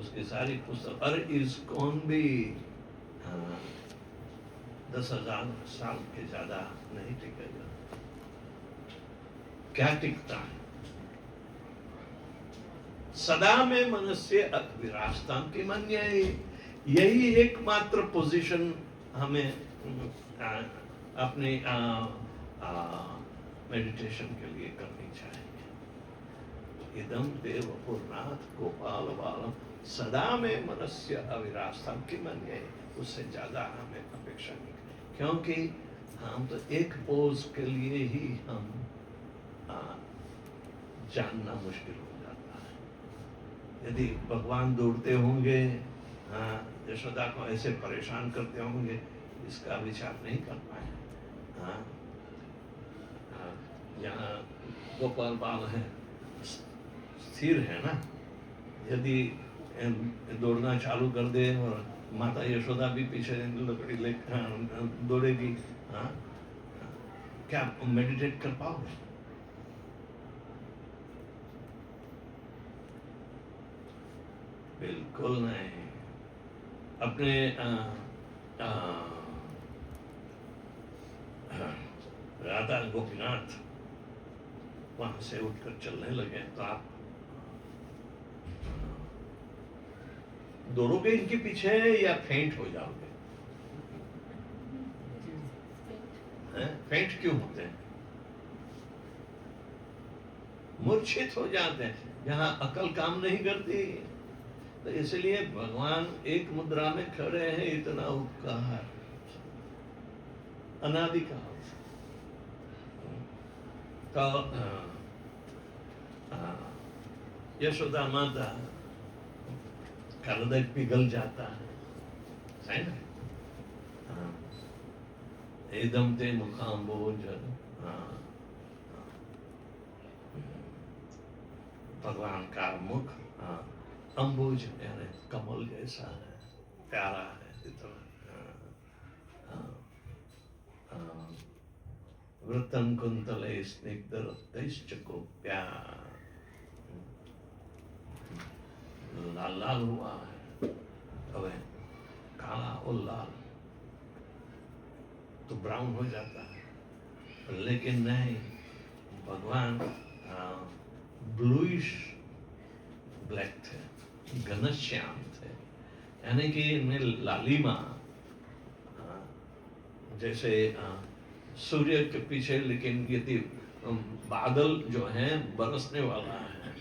उसकी सारी पुस्तक, और इस्कॉन भी 10,000 साल के ज्यादा नहीं टिकेगा। क्या टिकता है? सदा में मनस्य विराजताम की मन्य, यही एकमात्र पोजीशन हमें अपने मेडिटेशन के लिए करनी चाहिए। इदम देव पूर्णाथ गोपाल बालम सदा में मनस्य अविरास्ताम की मन्य, उससे ज्यादा हमें अपेक्षा नहीं, क्योंकि हम तो एक पोज के लिए ही हम जानना मुश्किल हो जाता है। यदि भगवान दौड़ते होंगे, यशोदा को ऐसे परेशान करते होंगे, इसका विचार नहीं कर पाए। यहाँ गोपाल बाल है, स्थिर है ना, यदि दौड़ना चालू कर दे और माता यशोदा भी पीछे लकड़ी ले दौड़ेगी, क्या मेडिटेट कर पाओगे? बिल्कुल नहीं। अपने राधा गोपीनाथ वहां से उठकर चलने लगे, तो आप दौड़ोगे इनके पीछे या फेंट हो जाओगे? फेंट क्यों होते हैं? मूर्छित हो जाते हैं, जहां अकल काम नहीं करती। तो इसलिए भगवान एक मुद्रा में खड़े हैं, इतना उपकार, अनादिकाल। तो यशोदा माता का हृदय पिघल जाता है ना? एकदम ते मुखाम्बोज, भगवान का मुख अंबुज यानी कमल जैसा है, प्यारा है इतना। वृत्तम कुंतले स्निग्ध रत्तैश्च गोप्या, लाल लाल हुआ है, अब काला और लाल तो ब्राउन हो जाता है, लेकिन नहीं, भगवान ब्लूइश ब्लैक थे, घनश्याम थे, यानी कि इनमें लालिमा, जैसे सूर्य के पीछे, लेकिन यदि बादल जो है बरसने वाला है,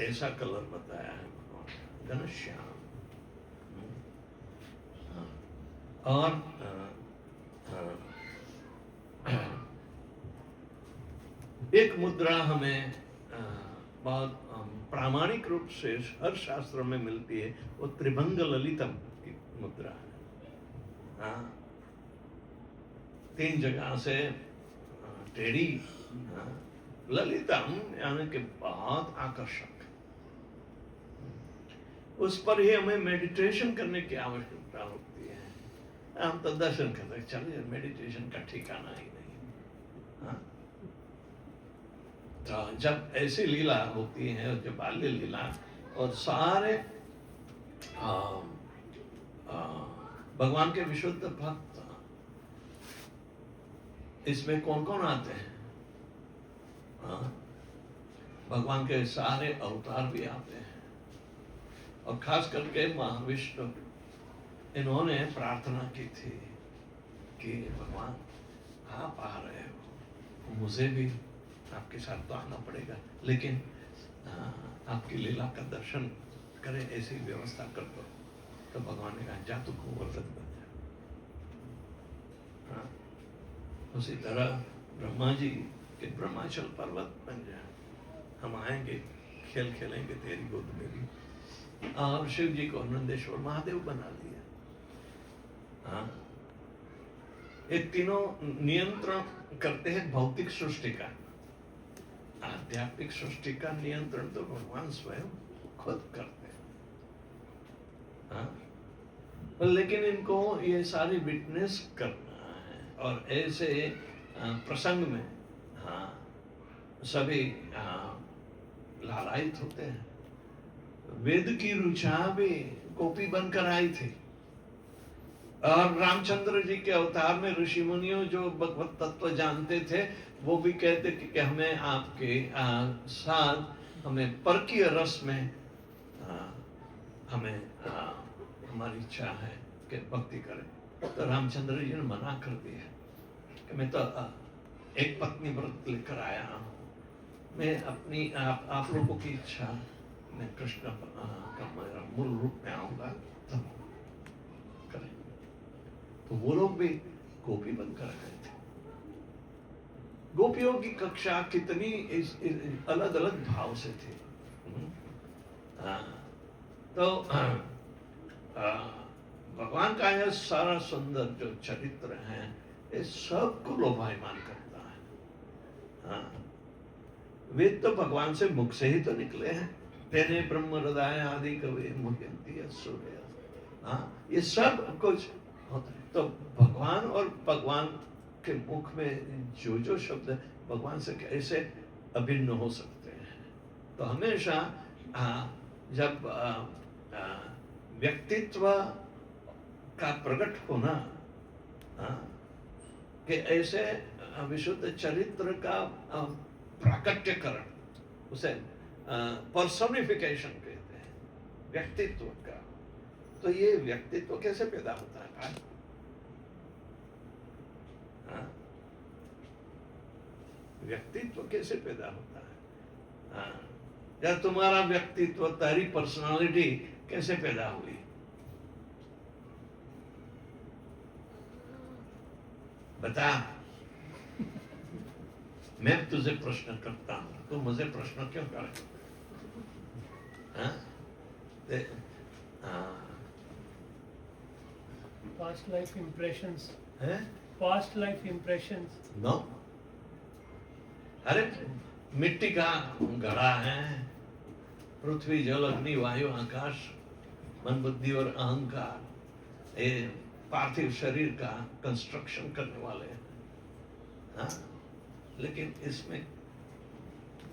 ऐसा कलर बताया है भगवान, घनश्याम। और एक मुद्रा हमें बहुत प्रामाणिक रूप से हर शास्त्र में मिलती है वो त्रिभंग ललितम की मुद्रा है। हाँ, 3 जगह से टेढ़ी, हाँ, ललितम यानी कि बहुत आकर्षक, उस पर ही हमें मेडिटेशन करने की आवश्यकता होती है। हम तो दर्शन करते चलिए, मेडिटेशन का ठिकाना ही नहीं। हाँ? तो जब ऐसी लीला होती है, जो बाल्य लीला, और सारे भगवान के विशुद्ध भक्त, इसमें कौन कौन आते हैं? हाँ? भगवान के सारे अवतार भी आते हैं, और खास करके महाविष्णु, इन्होंने प्रार्थना की थी कि भगवान आप आ रहे हो, मुझे भी आपके साथ तो आना पड़ेगा, लेकिन आपकी लीला का दर्शन करें, ऐसी व्यवस्था कर दो। तो भगवान ने कहा जा तू गोवर्धन बन जा। हाँ? उसी तरह ब्रह्मा जी के ब्रह्माचल पर्वत बन जा, हम आएंगे, खेल खेलेंगे तेरी गोद में भी। और शिव जी को नंदेश्वर महादेव बना लिया। हाँ? ये तीनों नियंत्रण करते हैं भौतिक सृष्टि का। आध्यात्मिक सृष्टि का नियंत्रण तो भगवान स्वयं खुद करते हैं। हाँ? लेकिन इनको ये सारी विटनेस करना है, और ऐसे प्रसंग में हाँ सभी लालायित होते हैं। वेद की रुचा भी गोपी बनकर आई थी, और रामचंद्र जी के अवतार में ऋषि मुनियों जो भगवत तत्व जानते थे, वो भी कहते कि हमें आपके साथ, हमें परकीय रस में हमें हमारी इच्छा है कि भक्ति करें। तो रामचंद्र जी ने मना कर दिया कि मैं तो एक पत्नी व्रत लेकर आया हूँ, मैं अपनी आप लोगों की इच्छा, मैं कृष्ण का मूल रूप में आऊंगा तब करें। तो वो लोग भी गोपी बनकर गए थे। गोपियों की कक्षा कितनी अलग अलग भाव से थी। तो भगवान का यह सारा सुंदर जो चरित्र है, ये सबको लोभायमान करता है। हाँ? वेद तो भगवान से मुख से ही तो निकले हैं। तेने ब्रह्म हृदय आदि कवे मुह्यन्ति सूर्य। हाँ, ये सब कुछ होता है। तो भगवान और भगवान के मुख में जो जो शब्द भगवान से कैसे अभिन्न हो सकते हैं। तो हमेशा जब व्यक्तित्व का प्रकट होना, कि ऐसे विशुद्ध चरित्र का प्राकट्यकरण, उसे पर्सोनिफिकेशन कहते हैं, व्यक्तित्व का। तो ये व्यक्तित्व कैसे पैदा होता है भाई? व्यक्तित्व कैसे पैदा होता है? या तुम्हारा व्यक्तित्व, तेरी पर्सनालिटी कैसे पैदा हुई? बता। मैं तुझे प्रश्न करता हूं, तू मुझे प्रश्न क्यों करे? Past life impressions. है? Past life impressions. नो। अरे मिट्टी का घड़ा है, पृथ्वी जल अग्नि वायु आकाश, मन बुद्धि और अहंकार, ये पार्थिव शरीर का कंस्ट्रक्शन करने वाले हैं। हाँ? लेकिन इसमें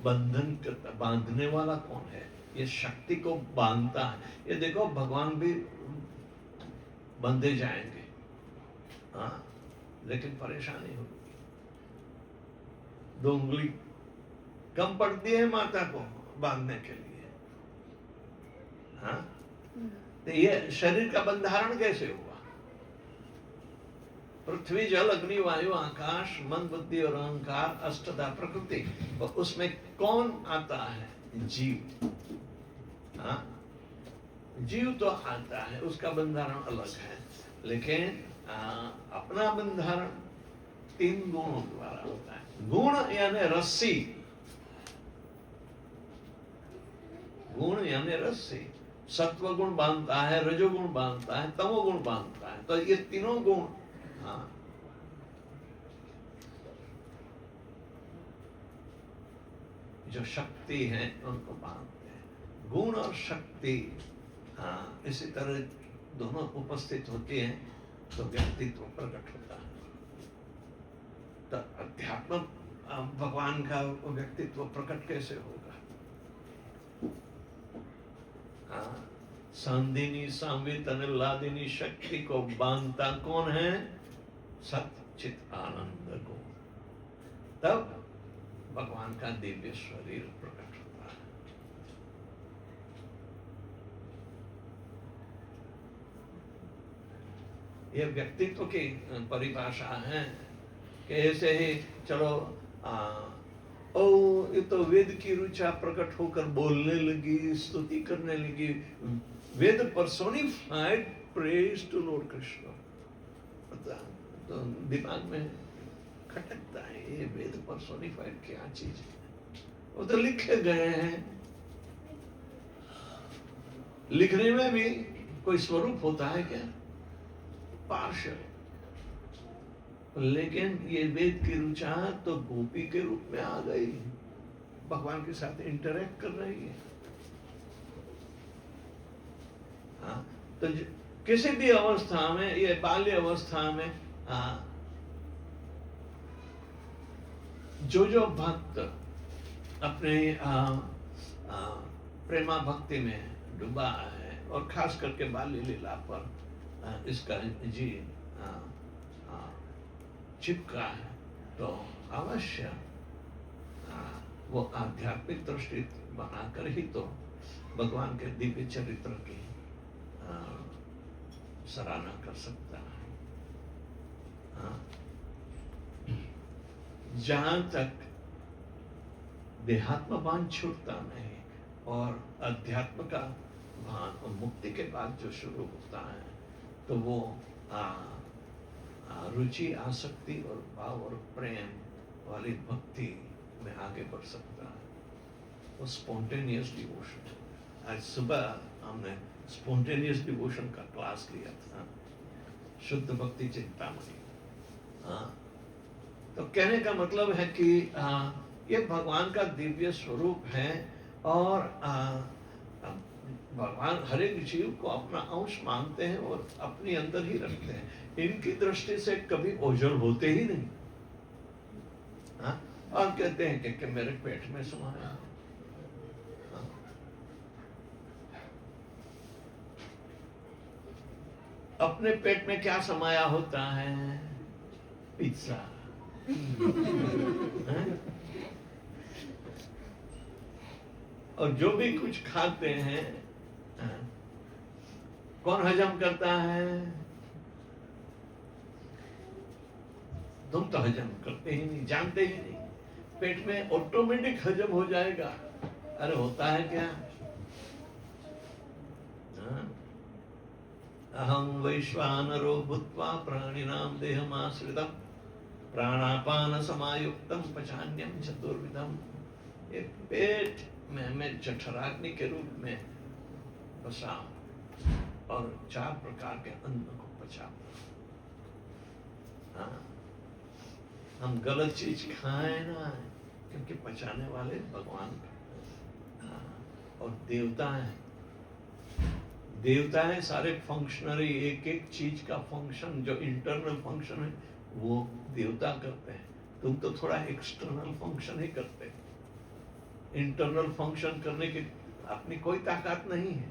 बंधन करता, बांधने वाला कौन है? ये शक्ति को बांधता है। ये देखो भगवान भी बंधे जाएंगे, हाँ, लेकिन परेशानी होगी। 2 उंगली कम पड़ती है माता को बांधने के लिए। हाँ? तो ये शरीर का बंधारण कैसे हुआ? पृथ्वी जल अग्नि वायु आकाश, मन बुद्धि और अहंकार, अष्टधा प्रकृति। तो उसमें कौन आता है? जीव। हाँ? जीव तो आता है, उसका बंधारण अलग है, लेकिन अपना बंधारण 3 गुणों द्वारा होता है। गुण यानी रस्सी, गुण यानी रस से। सत्व गुण बांधता है, रजोगुण बांधता है, तमोगुण बांधता है। तो ये तीनों गुण, हाँ, जो शक्ति है उनको बांधते हैं। गुण और शक्ति, हाँ, इसी तरह दोनों उपस्थित होती हैं तो व्यक्तित्व प्रकट होता है। तो अध्यात्म भगवान का व्यक्तित्व प्रकट कैसे होगा? हाँ, सांदिनी सांवित अनिलादिनी शक्ति को बांधता कौन है? सच्चित आनंद को। तब भगवान का दिव्य शरीर प्रकट होता है। ये व्यक्तित्व की परिभाषा है कि ऐसे ही चलो ओ ये तो वेद की रुचा प्रकट होकर बोलने लगी, स्तुति करने लगी। Veda personified praise to lord Krishna. तो दिमाग में खटकता है, ये वेद पर्सोनिफाइड क्या चीज है? वो तो लिखे गए हैं, लिखने में भी कोई स्वरूप होता है क्या? पार्शल। लेकिन ये वेद की रुचा तो गोपी के रूप में आ गई, भगवान के साथ इंटरेक्ट कर रही है। हाँ, तो किसी भी अवस्था में, ये बाल्य अवस्था में, हाँ, जो भक्त अपने प्रेमा भक्ति में डूबा है और खास करके बाल्य लीला पर इसका जी चिपका है, तो अवश्य वो आध्यात्मिक दृष्टि बनाकर ही तो भगवान के दिव्य चरित्र की सराहना कर सकता है। जहां तक देहात्म भान छूटता नहीं और अध्यात्म का भान और मुक्ति के बाद जो शुरू होता है, तो वो रुचि, आसक्ति और भाव और प्रेम वाली भक्ति में आगे बढ़ सकता है। वो स्पॉन्टेनियस डिवोशन। आज सुबह हमने स्पॉन्टेनियस डिवोशन का क्लास लिया था, शुद्ध भक्ति चिंतामणि। तो कहने का मतलब है कि ये भगवान का दिव्य स्वरूप है और भगवान हर एक जीव को अपना अंश मानते हैं और अपने अंदर ही रखते हैं। इनकी दृष्टि से कभी ओझल होते ही नहीं। हाँ? और कहते हैं कि मेरे पेट में समाया है। हाँ? अपने पेट में क्या समाया होता है? पिज्जा। और जो भी कुछ खाते हैं, कौन हजम करता है? तुम तो हजम करते ही नहीं, जानते ही नहीं। पेट में ऑटोमेटिक हजम हो जाएगा। अरे होता है क्या? अहं वैश्वानरो भूत्वा प्राणिनां देहमाश्रितम् प्राणापान समायुक्तम पचान्यम चतुर्विधम। ये पेट में हमें जठराग्नि के रूप में बसा और 4 प्रकार के अन्न को पचा। हाँ, हम गलत चीज खाएं ना, क्योंकि पचाने वाले भगवान और देवता हैं। देवता है सारे फंक्शनरी, एक एक चीज का फंक्शन, जो इंटरनल फंक्शन है वो देवता करते हैं। तुम तो थोड़ा एक्सटर्नल फंक्शन ही करते हैं। इंटरनल फंक्शन करने की अपनी कोई ताकत नहीं है।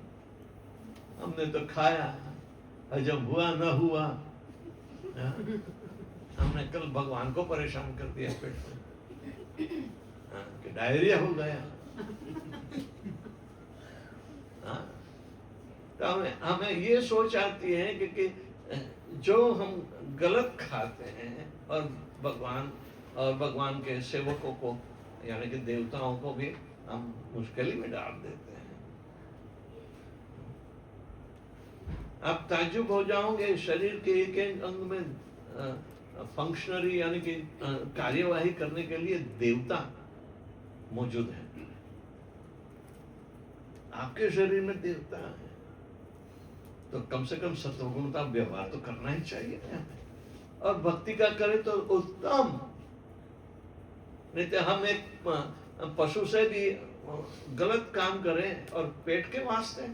हमने तो खाया, हजम हुआ न हुआ, हमने कल भगवान को परेशान कर दिया पेट में, कि डायरिया हो गया। तो हमें ये सोच आती है कि जो हम गलत खाते हैं और भगवान के सेवकों को यानी कि देवताओं को भी हम मुश्किल में डाल देते हैं। आप ताज्जुब हो जाओगे, शरीर के एक एक अंग में फंक्शनरी यानी कि कार्यवाही करने के लिए देवता मौजूद है। आपके शरीर में देवता है, तो कम से कम सत्वगुण का व्यवहार तो करना ही चाहिए ना। और भक्ति का करें तो उत्तम, नहीं तो हम एक पशु से भी गलत काम करें और पेट के वास्ते।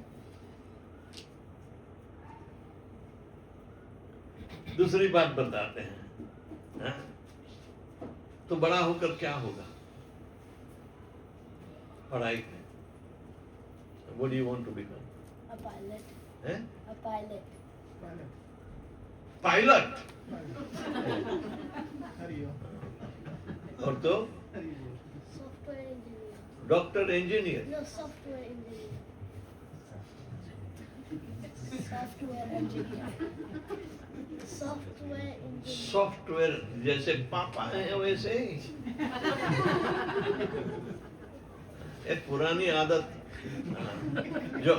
दूसरी बात बताते हैं, हाँ? तो बड़ा होकर क्या होगा पढ़ाई में? What do you want to become? A pilot. हैं? A pilot. पायलट। और तो Software engineer. Doctor, engineer. No, software engineer. Software engineer. Software engineer. Software जैसे पापा है वैसे ही। एक पुरानी आदत, जो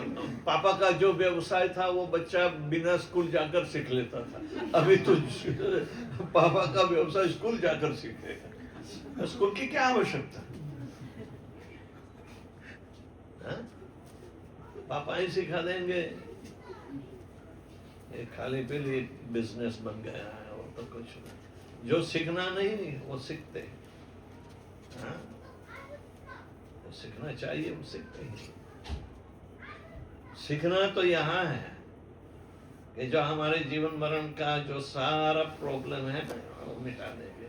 पापा का जो व्यवसाय था वो बच्चा बिना स्कूल जाकर सीख लेता था। अभी तो पापा का व्यवसाय स्कूल जाकर सीखेगा। स्कूल की क्या आवश्यकता? हाँ? पापा ही सिखा देंगे। ये खाली पीली बिजनेस बन गया है और तो कुछ नहीं। जो सीखना नहीं वो सीखते। हाँ? तो सीखना चाहिए, वो सीखते ही। सीखना तो यहाँ है कि जो हमारे जीवन मरण का जो सारा प्रॉब्लम है ना, वो मिटा देंगे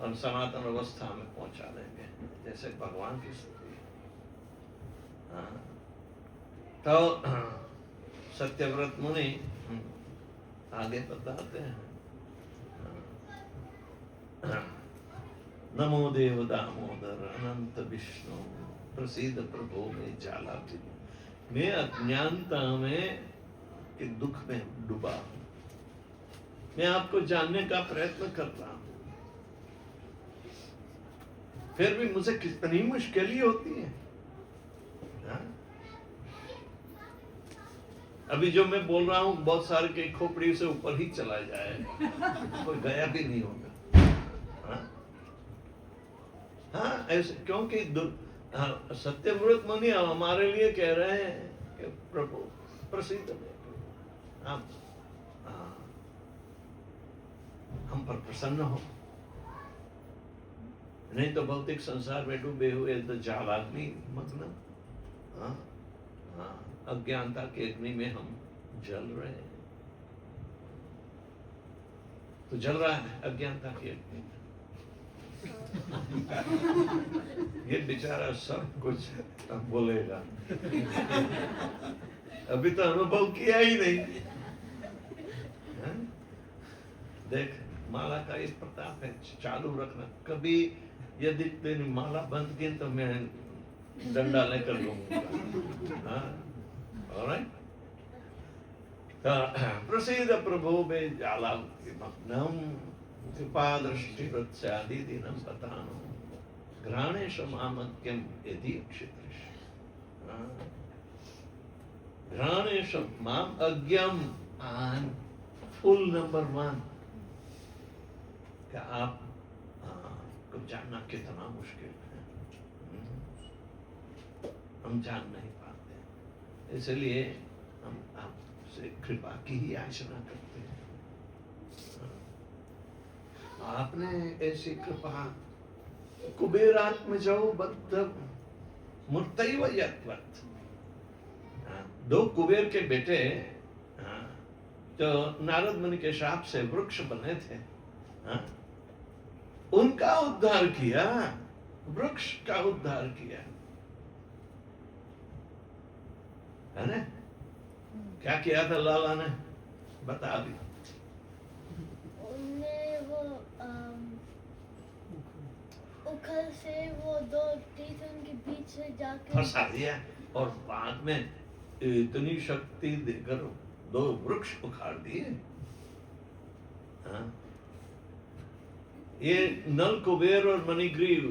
और सनातन अवस्था में पहुंचा देंगे, जैसे भगवान की स्तुति है। हाँ। तो सत्यव्रत मुनि आगे बताते हैं, नमो देव दामोदर अनंत विष्णु प्रसीद प्रभो में जाला भी। मैं अज्ञानता में कि दुख में डूबा हूं, मैं आपको जानने का प्रयत्न कर रहा हूं, फिर भी मुझे कितनी मुश्किल होती है। हाँ? अभी जो मैं बोल रहा हूं बहुत सारे के खोपड़ी से ऊपर ही चला जाए, कोई गया भी नहीं होगा। हाँ? हाँ, ऐसे क्योंकि सत्यव्रत मुनि हमारे लिए कह रहे हैं कि प्रभु प्रसिद्ध में आप हम पर प्रसन्न हो, नहीं तो भौतिक संसार में डूबे हुए तो जालाग्नि मग्न, अज्ञानता के अग्नि में हम जल रहे हैं। तो जल रहा है अज्ञानता की अग्नि में। ये बेचारा सब कुछ बोलेगा, अभी तो अनुभव किया ही नहीं। देख, माला का इस प्रताप है, चालू रखना। कभी यदि तेरी माला बंद की तो मैं डंडा लेकर लूंगा। प्रसिद्ध प्रभु में जाला मग्नम कृपा दृष्टि वत्स्यादिदिनं पतानो घ्राणेश मामक्यम यदि क्षित्रिश। घ्राणेश माम अज्ञम आन फुल नंबर 1 क्या आप को जानना कितना मुश्किल है, हम जान नहीं पाते, इसलिए हम आपसे कृपा की ही याचना करते हैं। आपने ऐसी कृपा कुबेरात्मजौ बद्ध मूर्तैव यत्वत्। दो कुबेर के बेटे जो नारद मुनि के शाप से वृक्ष बने थे, उनका उद्धार किया, वृक्ष का उद्धार किया है ना। क्या किया था लाला ने, बता भी। उखल से वो दो टीथ उनके बीच से जाकर फंसा दिया और बाद में इतनी शक्ति देकर 2 वृक्ष उखाड़ दिए। ये नल कुबेर और मणिग्रीव,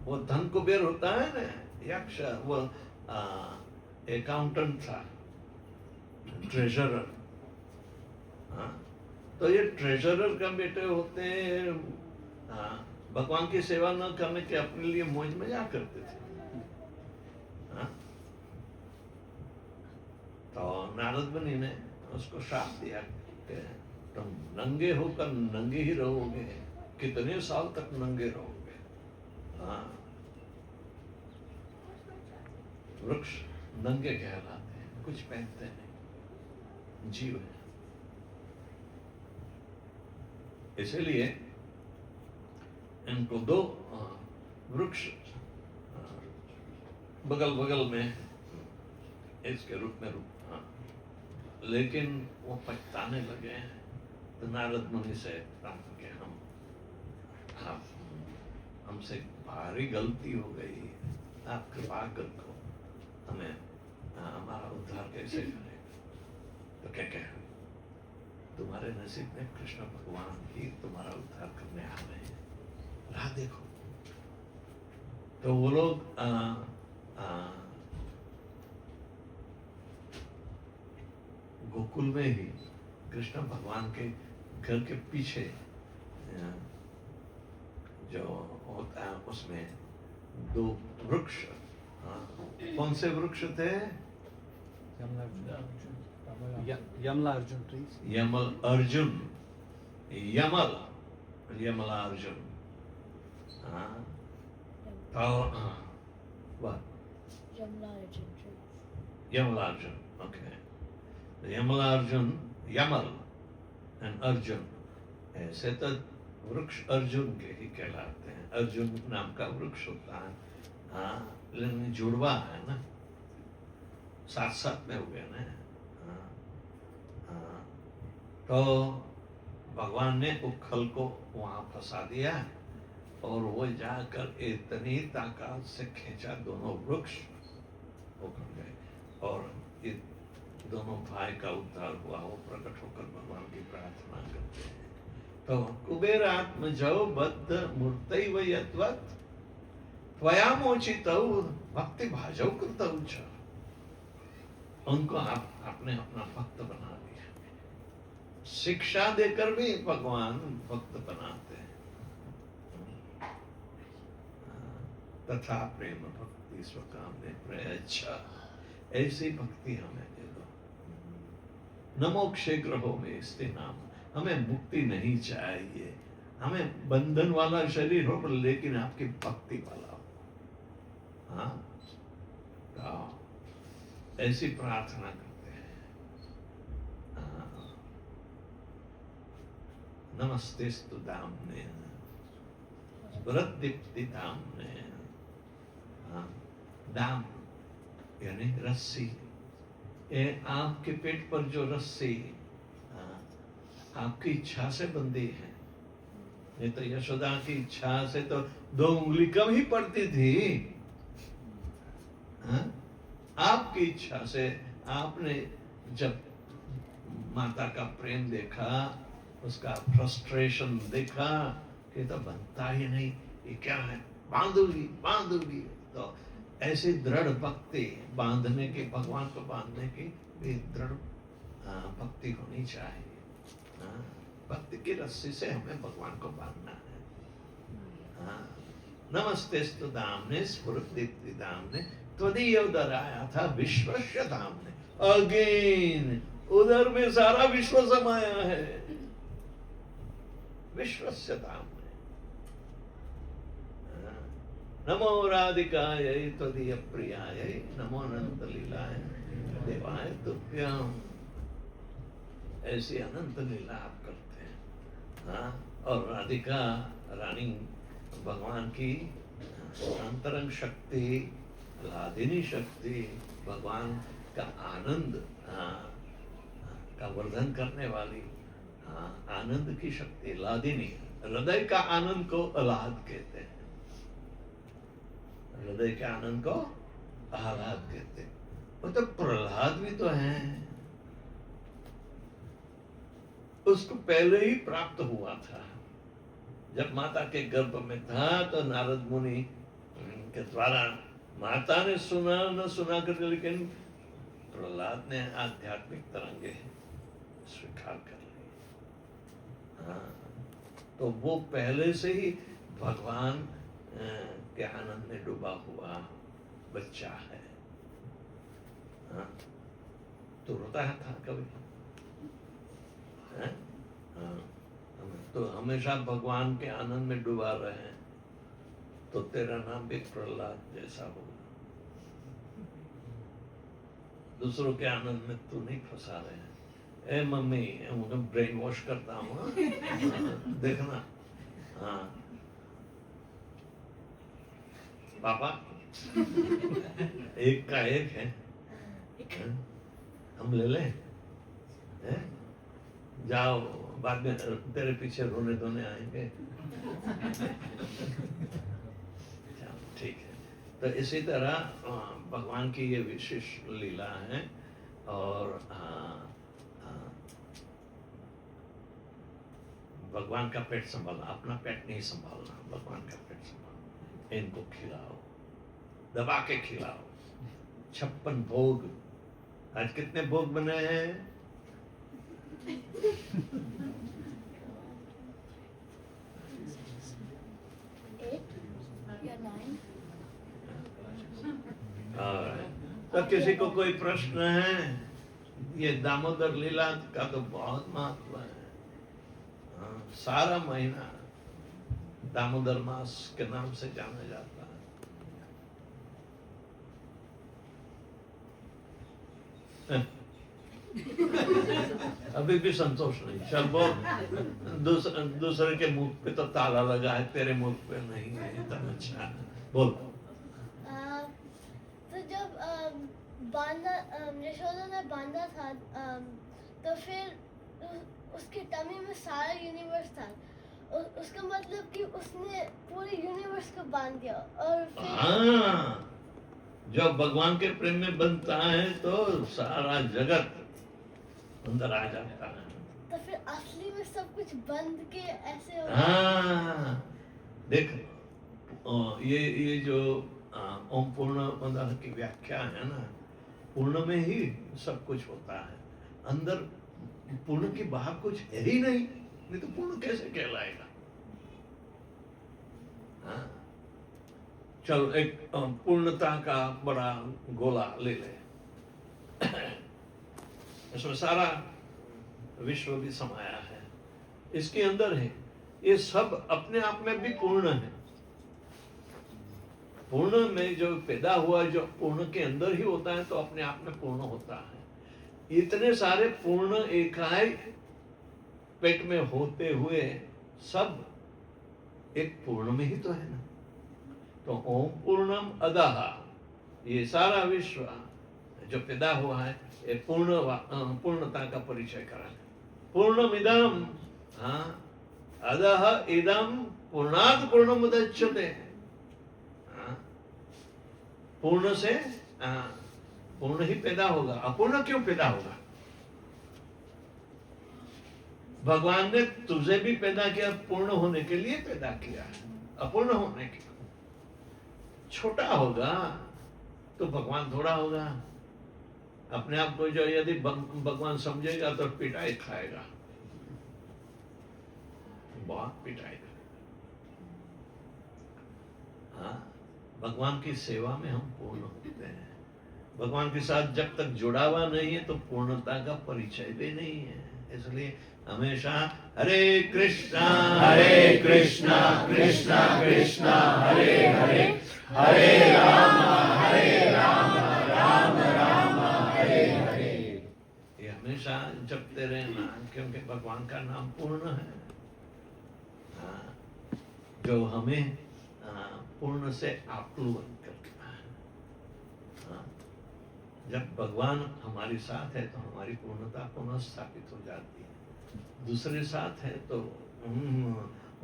वो धन कुबेर होता है ना, यक्ष, वो अकाउंटेंट था, ट्रेजरर। तो ये ट्रेजरर का बेटे होते हैं, भगवान की सेवा न करने के अपने लिए मौज मजाक करते थे। तो नारद मुनि ने उसको श्राप दिया कि तुम नंगे होकर नंगे ही रहोगे, कितने साल तक नंगे रहोगे। हाँ, वृक्ष नंगे कहलाते हैं, कुछ पहनते नहीं, जीव है। इसलिए इनको दो वृक्ष बगल बगल में इसके रूप में हाँ, लेकिन वो पछताने लगे हैं। तो नारद मुनि से कहा कि हमसे भारी गलती हो गई, आप कृपा करो, हमें हमारा उद्धार कैसे करेगा। तो क्या कहे, तुम्हारे नसीब में कृष्ण भगवान ही तुम्हारा उद्धार करने आ रहे हैं, राह देखो। तो वो लोग गोकुल में ही कृष्ण भगवान के घर के पीछे जो होता है उसमें दो वृक्ष, कौन से वृक्ष थे? Yamla Arjun trees. Yamal Arjun, Yamla Arjun. Yamla Arjun, okay. Yamla Arjun, Yamal and Arjun, ऐसे तो वृक्ष अर्जुन के ही कहलाते हैं। अर्जुन नाम का वृक्ष होता है, हाँ, लेकिन जुड़वा है ना, साथ साथ में हो गया ना। तो भगवान ने उखल को वहां फंसा दिया और वो जाकर इतनी ताकत से खींचा, दोनों वृक्ष उखड़ गए और ये दोनों भाई का उद्धार हुआ। वो प्रकट होकर भगवान की प्रार्थना करते हैं। तो कुबेर आत्मजो बद्ध मूर्तैव यद्वत् त्वया मोचितौ भक्ति भाजौ कृतौ च। उनको आपने अपना भक्त बना दिया। शिक्षा देकर भी भगवान भक्त बनाते हैं। तथा प्रेम भक्ति स्वकामने प्रयच्छ, ऐसी भक्ति हमें दे दो। न मोक्षे ग्रहो में स्थित नाम, हमें मुक्ति नहीं चाहिए, हमें बंधन वाला शरीर हो लेकिन आपकी भक्ति वाला हो। हाँ, तो ऐसी प्रार्थना करते हैं। नमस्तेस्तु दाम्ने स्फुरद्दीप्ति दाम्ने। दाम यानी रस्सी, ये आपके पेट पर जो रस्सी आपकी इच्छा से बंधी है। नहीं तो यशोदा की इच्छा से तो 2 उंगली कम ही पड़ती थी। आपकी इच्छा से आपने जब माता का प्रेम देखा, उसका फ्रस्ट्रेशन देखा कि तो बनता ही नहीं, ये क्या है, बांधूंगी। तो ऐसी दृढ़ भक्ति बांधने की, भगवान को बांधने की भी दृढ़ भक्ति होनी चाहिए। भक्ति की रस्सी से हमें भगवान को बांधना है। नमस्तेस्तु दाम्ने स्फुरद्दीप्ति दाम्ने त्वदीय उदर आया था विश्वस्य दाम्ने। अगेन उधर में सारा विश्व समाया है, विश्वस्य दाम्ने। नमो राधिकाय त्वदीय प्रियाय, नमो अनंत लीलाय देवाय तुभ्यं। ऐसी अनंत लीला आप करते हैं। और राधिका रानी भगवान की अंतरंग शक्ति, लादिनी शक्ति, भगवान का आनंद का वर्धन करने वाली आनंद की शक्ति, लादिनी। हृदय का आनंद को आह्लाद कहते हैं। हृदय के आनंद को आह्लाद कहते हैं। वो तो प्रहलाद भी तो है, उसको पहले ही प्राप्त हुआ था। जब माता के गर्भ में था तो नारद मुनि के द्वारा माता ने सुना न सुना कर, लेकिन प्रहलाद ने आध्यात्मिक तरंगे स्वीकार कर ली। तो वो पहले से ही भगवान के आनंद में डूबा हुआ बच्चा है। तो रोता है था कभी? हैं? हाँ, हम तो हमेशा भगवान के आनंद में डूबा रहे हैं, तो तेरा नाम भी प्रहलाद जैसा होगा। दूसरों के आनंद में तू नहीं फंसा रहे हैं। ए मम्मी, उन्हें ब्रेन वॉश करता हूँ, हाँ? देखना। हाँ पापा, एक का एक है, हैं? हम ले लें, हैं? जाओ, बाद में तेरे पीछे रोने धोने आएंगे। ठीक है। तो इसी तरह भगवान की ये विशेष लीला है। और भगवान का पेट संभालना, अपना पेट नहीं संभालना, भगवान का पेट संभालना। इनको खिलाओ, दबा के खिलाओ। 56 भोग, आज कितने भोग बने हैं? तो किसी को कोई प्रश्न है? ये दामोदर लीला का तो बहुत महत्व है। सारा महीना दामोदर मास के नाम से जाना जाता है। अभी भी संतोष नहीं। चल बोल, दूसरे के मुख पे तो ताला लगा है, तेरे मुख पे नहीं है। इतना अच्छा बोल। तो जब बांधा, यशोदा ने बांधा था, तो फिर उसके टमी में सारा यूनिवर्स था। उसका मतलब कि उसने पूरे यूनिवर्स को बांध दिया। और फिर जब भगवान के प्रेम में बनता है तो सारा जगत अंदर आ जाता है। तो फिर असली में सब कुछ बंद के ऐसे हो। देख, ये जो ओम पूर्ण की व्याख्या है ना, पूर्ण में ही सब कुछ होता है। अंदर पूर्ण के बाहर कुछ है ही नहीं तो पूर्ण कैसे कहलाएगा? चलो एक पूर्णता का बड़ा गोला ले ले, इसमें सारा विश्व भी समाया है, इसके अंदर है। ये सब अपने आप में भी पूर्ण है। पूर्ण में जो पैदा हुआ, जो पूर्ण के अंदर ही होता है, तो अपने आप में पूर्ण होता है। इतने सारे पूर्ण एकाई पेट में होते हुए सब एक पूर्ण में ही तो है ना। तो ओम पूर्णम अदः, ये सारा विश्व जो पैदा हुआ है, ये पूर्णता का परिचय करा। पूर्णमिदं अदः इदं पूर्णात् पूर्णमुदच्यते। पूर्ण से पूर्ण ही पैदा होगा, अपूर्ण क्यों पैदा होगा? भगवान ने तुझे भी पैदा किया, पूर्ण होने के लिए पैदा किया, अपूर्ण होने के लिए। छोटा होगा तो भगवान थोड़ा होगा। अपने आप को जो यदि भगवान समझेगा तो पिटाई खाएगा, बहुत पिटाई। भगवान की सेवा में हम पूर्ण होते हैं। भगवान के साथ जब तक जुड़ा हुआ नहीं है तो पूर्णता का परिचय भी नहीं है। इसलिए हमेशा हरे कृष्णा कृष्णा कृष्णा हरे हरे, हरे राम राम राम हरे हरे। ये हमेशा जपते रहना, क्योंकि भगवान का नाम पूर्ण है, जो हमें पूर्ण से आप्लुत करता है। जब भगवान हमारे साथ है तो हमारी पूर्णता पुनः स्थापित हो जाती है। दूसरे साथ है तो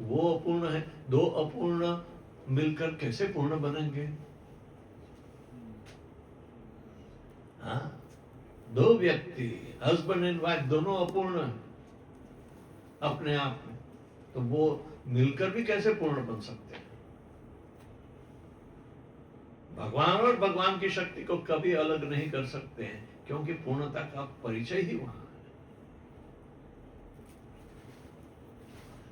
वो अपूर्ण है। दो अपूर्ण मिलकर कैसे पूर्ण बनेंगे? दो व्यक्ति, हस्बैंड एंड वाइफ, दोनों अपूर्ण है अपने आप में, तो वो मिलकर भी कैसे पूर्ण बन सकते हैं? भगवान और भगवान की शक्ति को कभी अलग नहीं कर सकते हैं, क्योंकि पूर्णता का परिचय ही वहां है।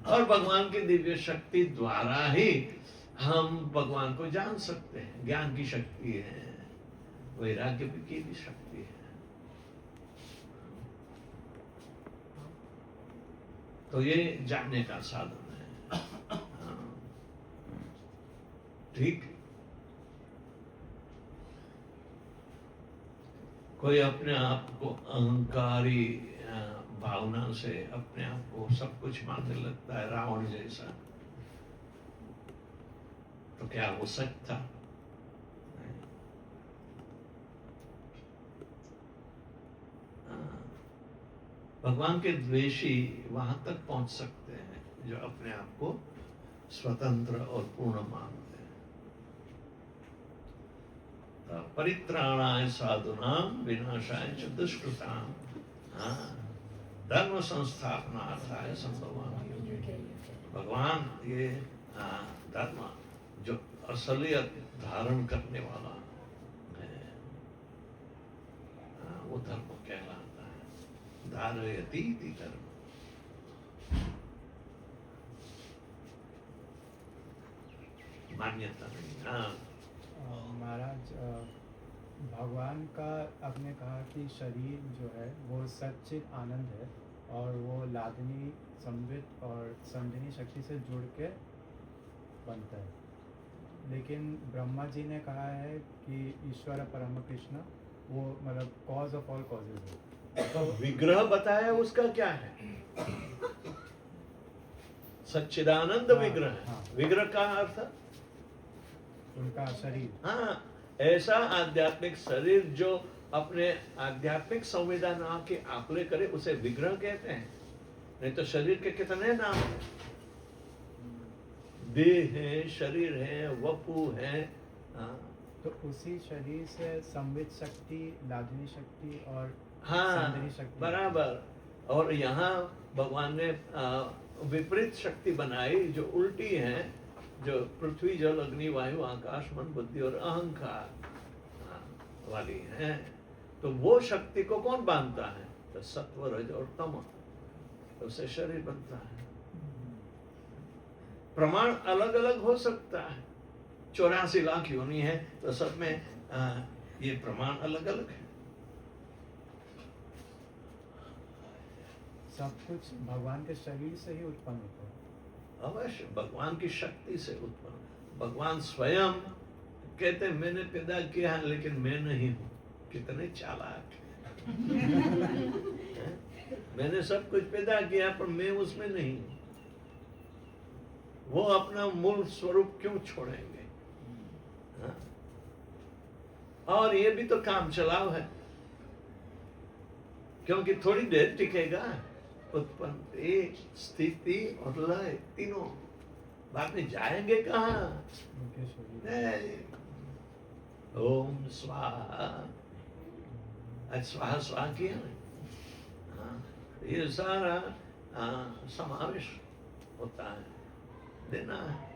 और भगवान की दिव्य शक्ति द्वारा ही हम भगवान को जान सकते हैं। ज्ञान की शक्ति है, वैराग्य की भी शक्ति है। तो ये जानने का साधन है। हाँ। ठीक। कोई अपने आप को अहंकारी भावना से अपने आप को सब कुछ मानने लगता है, रावण जैसा, तो क्या हो सकता? भगवान के द्वेषी वहां तक पहुंच सकते हैं जो अपने आप को स्वतंत्र और पूर्ण मानते हैं। परित्राणाय साधुनाम विनाशाय च दुष्कृताम, धर्म संस्थापनार्थाय संभवामि। भगवान ये धर्म जो असलियत धारण करने वाला है, वो धर्म कहलाता है। धारयति इति धर्म। मान्यता नहीं। हाँ महाराज, भगवान का आपने कहा कि शरीर जो है वो सच्चित आनंद है और वो लादनी संवित और संजनी शक्ति से जुड़ के बनता है, लेकिन ब्रह्मा जी ने कहा है कि ईश्वर परम कृष्ण वो मतलब कॉज ऑफ ऑल कॉजेज है। तो विग्रह बताया उसका क्या है? सच्चिदानंद विग्रह है। हाँ। विग्रह का अर्थ उनका शरीर। हाँ, ऐसा आध्यात्मिक शरीर जो अपने आध्यात्मिक संवेदना के आकले करे उसे विग्रह कहते हैं। नहीं तो शरीर के कितने नाम हैं? देह है, शरीर है, वपु है। हाँ, तो उसी शरीर से संवित शक्ति, लादनी शक्ति और हाँ संजनी शक्ति बराबर। और यहाँ भगवान ने विपरीत शक्ति बनाई जो उल्टी है, जो पृथ्वी जल अग्नि वायु आकाश मन बुद्धि और अहंकार वाली है। तो वो शक्ति को कौन बांधता है? तो सत्व रज और तम, उससे शरीर बनता है। प्रमाण अलग अलग हो सकता है, 84 लाख योनि है तो सब में ये प्रमाण अलग अलग है। सब कुछ भगवान के शरीर से ही उत्पन्न होता है। अवश्य भगवान की शक्ति से उत्पन्न। भगवान स्वयं कहते हैं मैंने पैदा किया है लेकिन मैं नहीं हूं। कितने चालाक मैंने सब कुछ पैदा किया पर मैं उसमें नहीं हूं। वो अपना मूल स्वरूप क्यों छोड़ेंगे? हाँ? और ये भी तो काम चलाव है, क्योंकि थोड़ी देर टिकेगा। उत्पत्ति स्थिति और लय तीनों, बाद में जाएंगे कहाँ? उनके शरीर। नहीं। ओम स्वाहा, आज स्वाहा स्वाहा किया ना। हाँ, ये सारा समावेश होता है, देना है।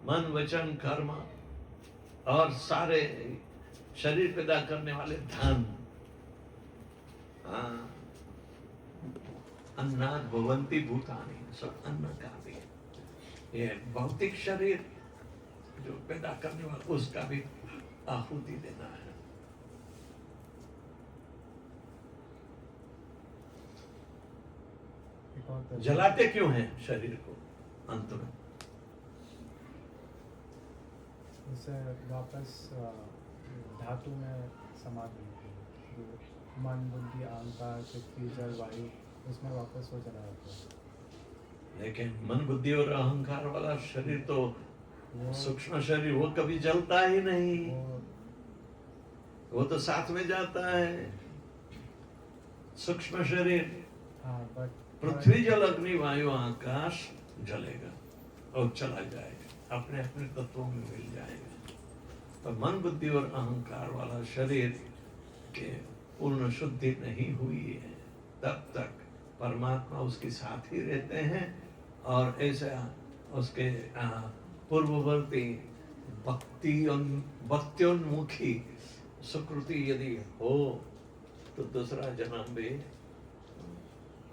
मन वचन कर्म और सारे शरीर पैदा करने वाले धन। अन्नाद भवन्ति भूतानि, सब अन्न का भी। ये भौतिक शरीर जो पैदा करने वाला उसका भी आहुति देना है। जलाते क्यों हैं शरीर को अंत में? उसे वापस धातु में समाधि होती है। जो मन बुद्धि अहंकार पृथ्वी जल वायु उसमें वापस हो चला जाता है। लेकिन मन बुद्धि और अहंकार वाला शरीर तो वो सूक्ष्म शरीर, वो कभी जलता ही नहीं। वो वो तो साथ में जाता है। सूक्ष्म शरीर हाँ बट पृथ्वी जल अग्नि वायु आकाश जलेगा और चला जाएगा, अपने अपने तत्वों में मिल जाएगा। तो मन बुद्धि और अहंकार वाला शरीर के पूर्ण शुद्धि नहीं हुई है तब तक परमात्मा उसके साथ ही रहते हैं। और ऐसा उसके पूर्ववर्ती भक्त्योन्मुखी सुकृति यदि हो तो दूसरा जन्म भी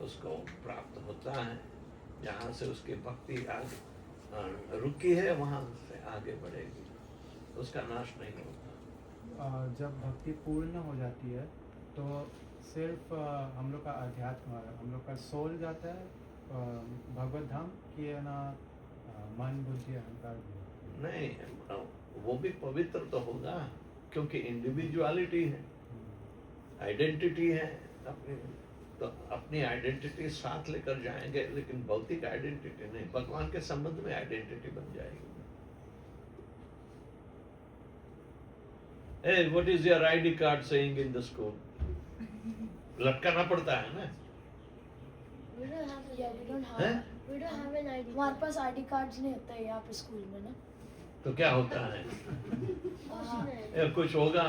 उसको प्राप्त होता है। जहाँ से उसकी भक्ति आगे रुकी है वहाँ से आगे बढ़ेगी, उसका नाश नहीं होता। जब भक्ति पूर्ण हो जाती है तो सिर्फ हम लोग का अध्यात्म, हम लोग का सोल जाता है भगवत धाम, कि है ना मन बुद्धि अहंकार भी? नहीं, वो भी पवित्र तो होगा, क्योंकि इंडिविजुअलिटी है, आइडेंटिटी है अपनी, तो अपनी आइडेंटिटी साथ लेकर जाएंगे, लेकिन भौतिक आइडेंटिटी नहीं, भगवान के संबंध में आइडेंटिटी बन जाएगी। Hey, what is your ID card saying in the school? लटकाना पड़ता है ना? We don't have Yeah, we don't have. हैं? we don't have an ID. हमारे पास आईडी कार्ड्स नहीं होता है यहाँ पे स्कूल में ना। तो क्या होता है? कुछ नहीं। या कुछ होगा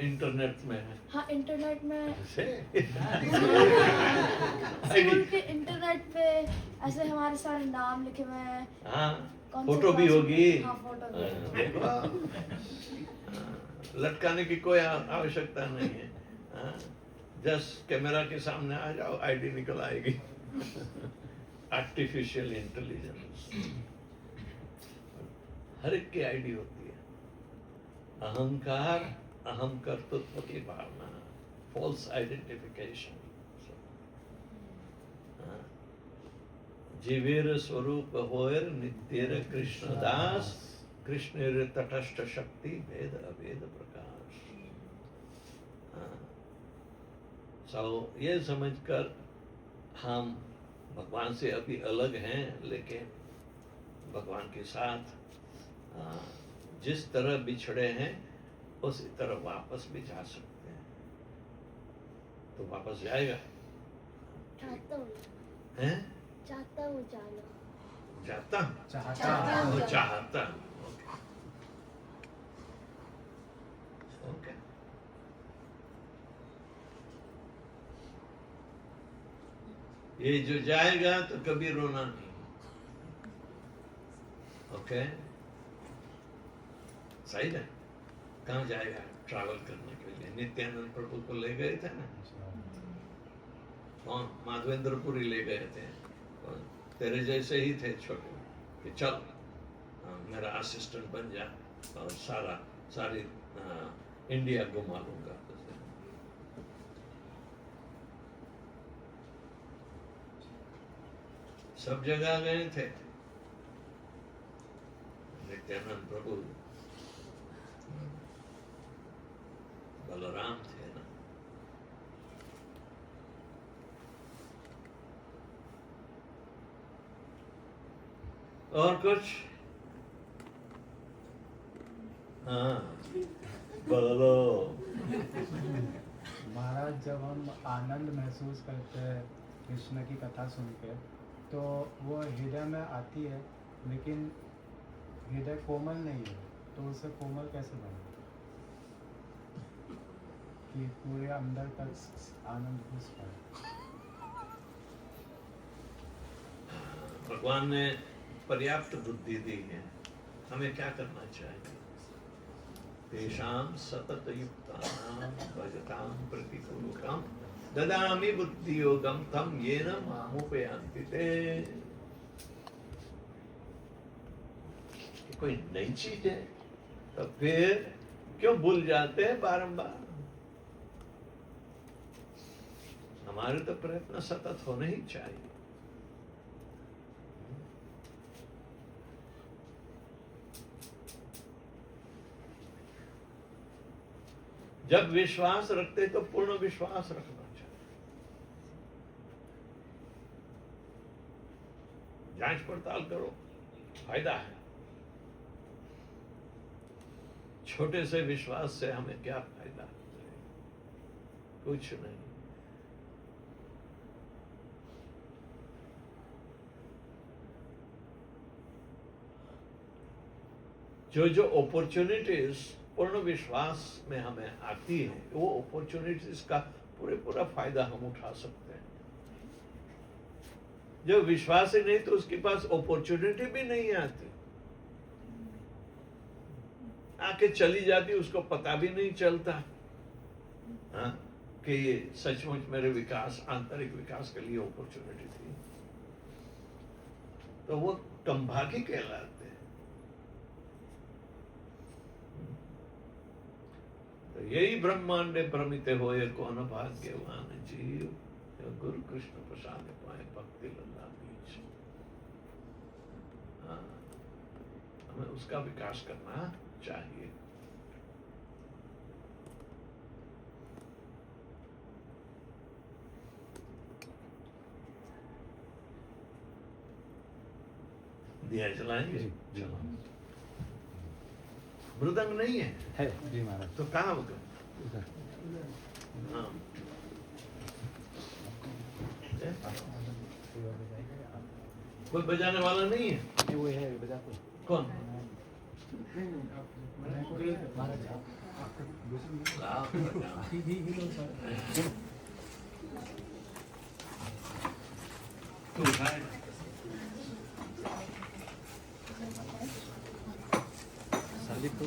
इंटरनेट में। हाँ, इंटरनेट में से? स्कूल के इंटरनेट पे ऐसे हमारे सारे नाम लिखे हुए हैं। हाँ, कौन से फोटो भी क्लास में? होगी। हाँ, फोटो भी। देखो, लटकाने की कोई आवश्यकता नहीं है। जस्ट कैमरा के सामने आ जाओ, आईडी निकल आएगी। आर्टिफिशियल इंटेलिजेंस, हर एक की आईडी होती है। अहंकार, अहम कर्तृत्व की भावना, फॉल्स आइडेंटिफिकेशन। जीवेर स्वरूप होयर नित्यर कृष्णदास, कृष्णेर तटस्थ शक्ति भेद अभेद प्रकाश। ये समझकर हम भगवान से अभी अलग हैं, लेकिन भगवान के साथ जिस तरह बिछड़े हैं उसी तरह वापस भी जा सकते हैं। तो वापस जाएगा? चाहता हूँ, हैं? चाहता हूँ जाना। जाता चाहता वो हूँ। चाहता। ओके, ये जो जाएगा तो कभी रोना नहीं। ओके, सही है। कहाँ जाएगा? ट्रैवल करने के लिए। नित्यानंद प्रभु को ले गए थे ना, कौन? माधवेंद्रपुरी ले गए थे। तेरे जैसे ही थे छोटे, कि चल मेरा असिस्टेंट बन जा और सारी इंडिया घुमा लूंगा। सब जगह गए थे नित्यानंद प्रभु। बलराम थे ना, और कुछ? हाँ, बोलो। महाराज, जब हम आनंद महसूस करते हैं कृष्ण की कथा सुन के, तो वो हृदय में आती है, लेकिन हृदय कोमल नहीं है, तो उसे कोमल कैसे बने कि पूरे अंदर तक आनंद घुस पाए? भगवान ने पर्याप्त बुद्धि दी है, हमें क्या करना चाहिए? तेषां सतत युक्तानां भजतां प्रतिकूलकं ददामि बुद्धि योगम तम येन मामुपयान्ति ते। कोई नई चीज है तो फिर क्यों भूल जाते हैं बारंबार? हमारे तो प्रयत्न सतत होने ही चाहिए। जब विश्वास रखते तो पूर्ण विश्वास रखना चाहिए। जांच पड़ताल करो, फायदा है। छोटे से विश्वास से हमें क्या फायदा? कुछ नहीं। जो अपॉर्चुनिटीज पूर्ण विश्वास में हमें आती है, वो अपॉर्चुनिटीज का पूरा फायदा हम उठा सकते हैं। जो विश्वास ही नहीं तो उसके पास अपॉर्चुनिटी भी नहीं आती, आके चली जाती, उसको पता भी नहीं चलता। हाँ, कि ये सचमुच मेरे विकास, आंतरिक विकास के लिए अपॉर्चुनिटी थी। तो वो कमभागी कहलाते हैं। तो यही ब्रह्मांडे भ्रमित होए कौन भाग्यवान जीव, जो गुरु कृष्ण प्रसाद पाए भक्ति लल्ला बीच। हाँ, हमें उसका विकास करना चाहिए। दिया जलाएंगे? चलो। मृदंग नहीं है जी महाराज। तो कहाँ होगा? उधर। हाँ। कोई बजाने वाला नहीं है? ये वो है बजाते। कौन? महाराज आप बजाओ। तो उठाए। संदीप तो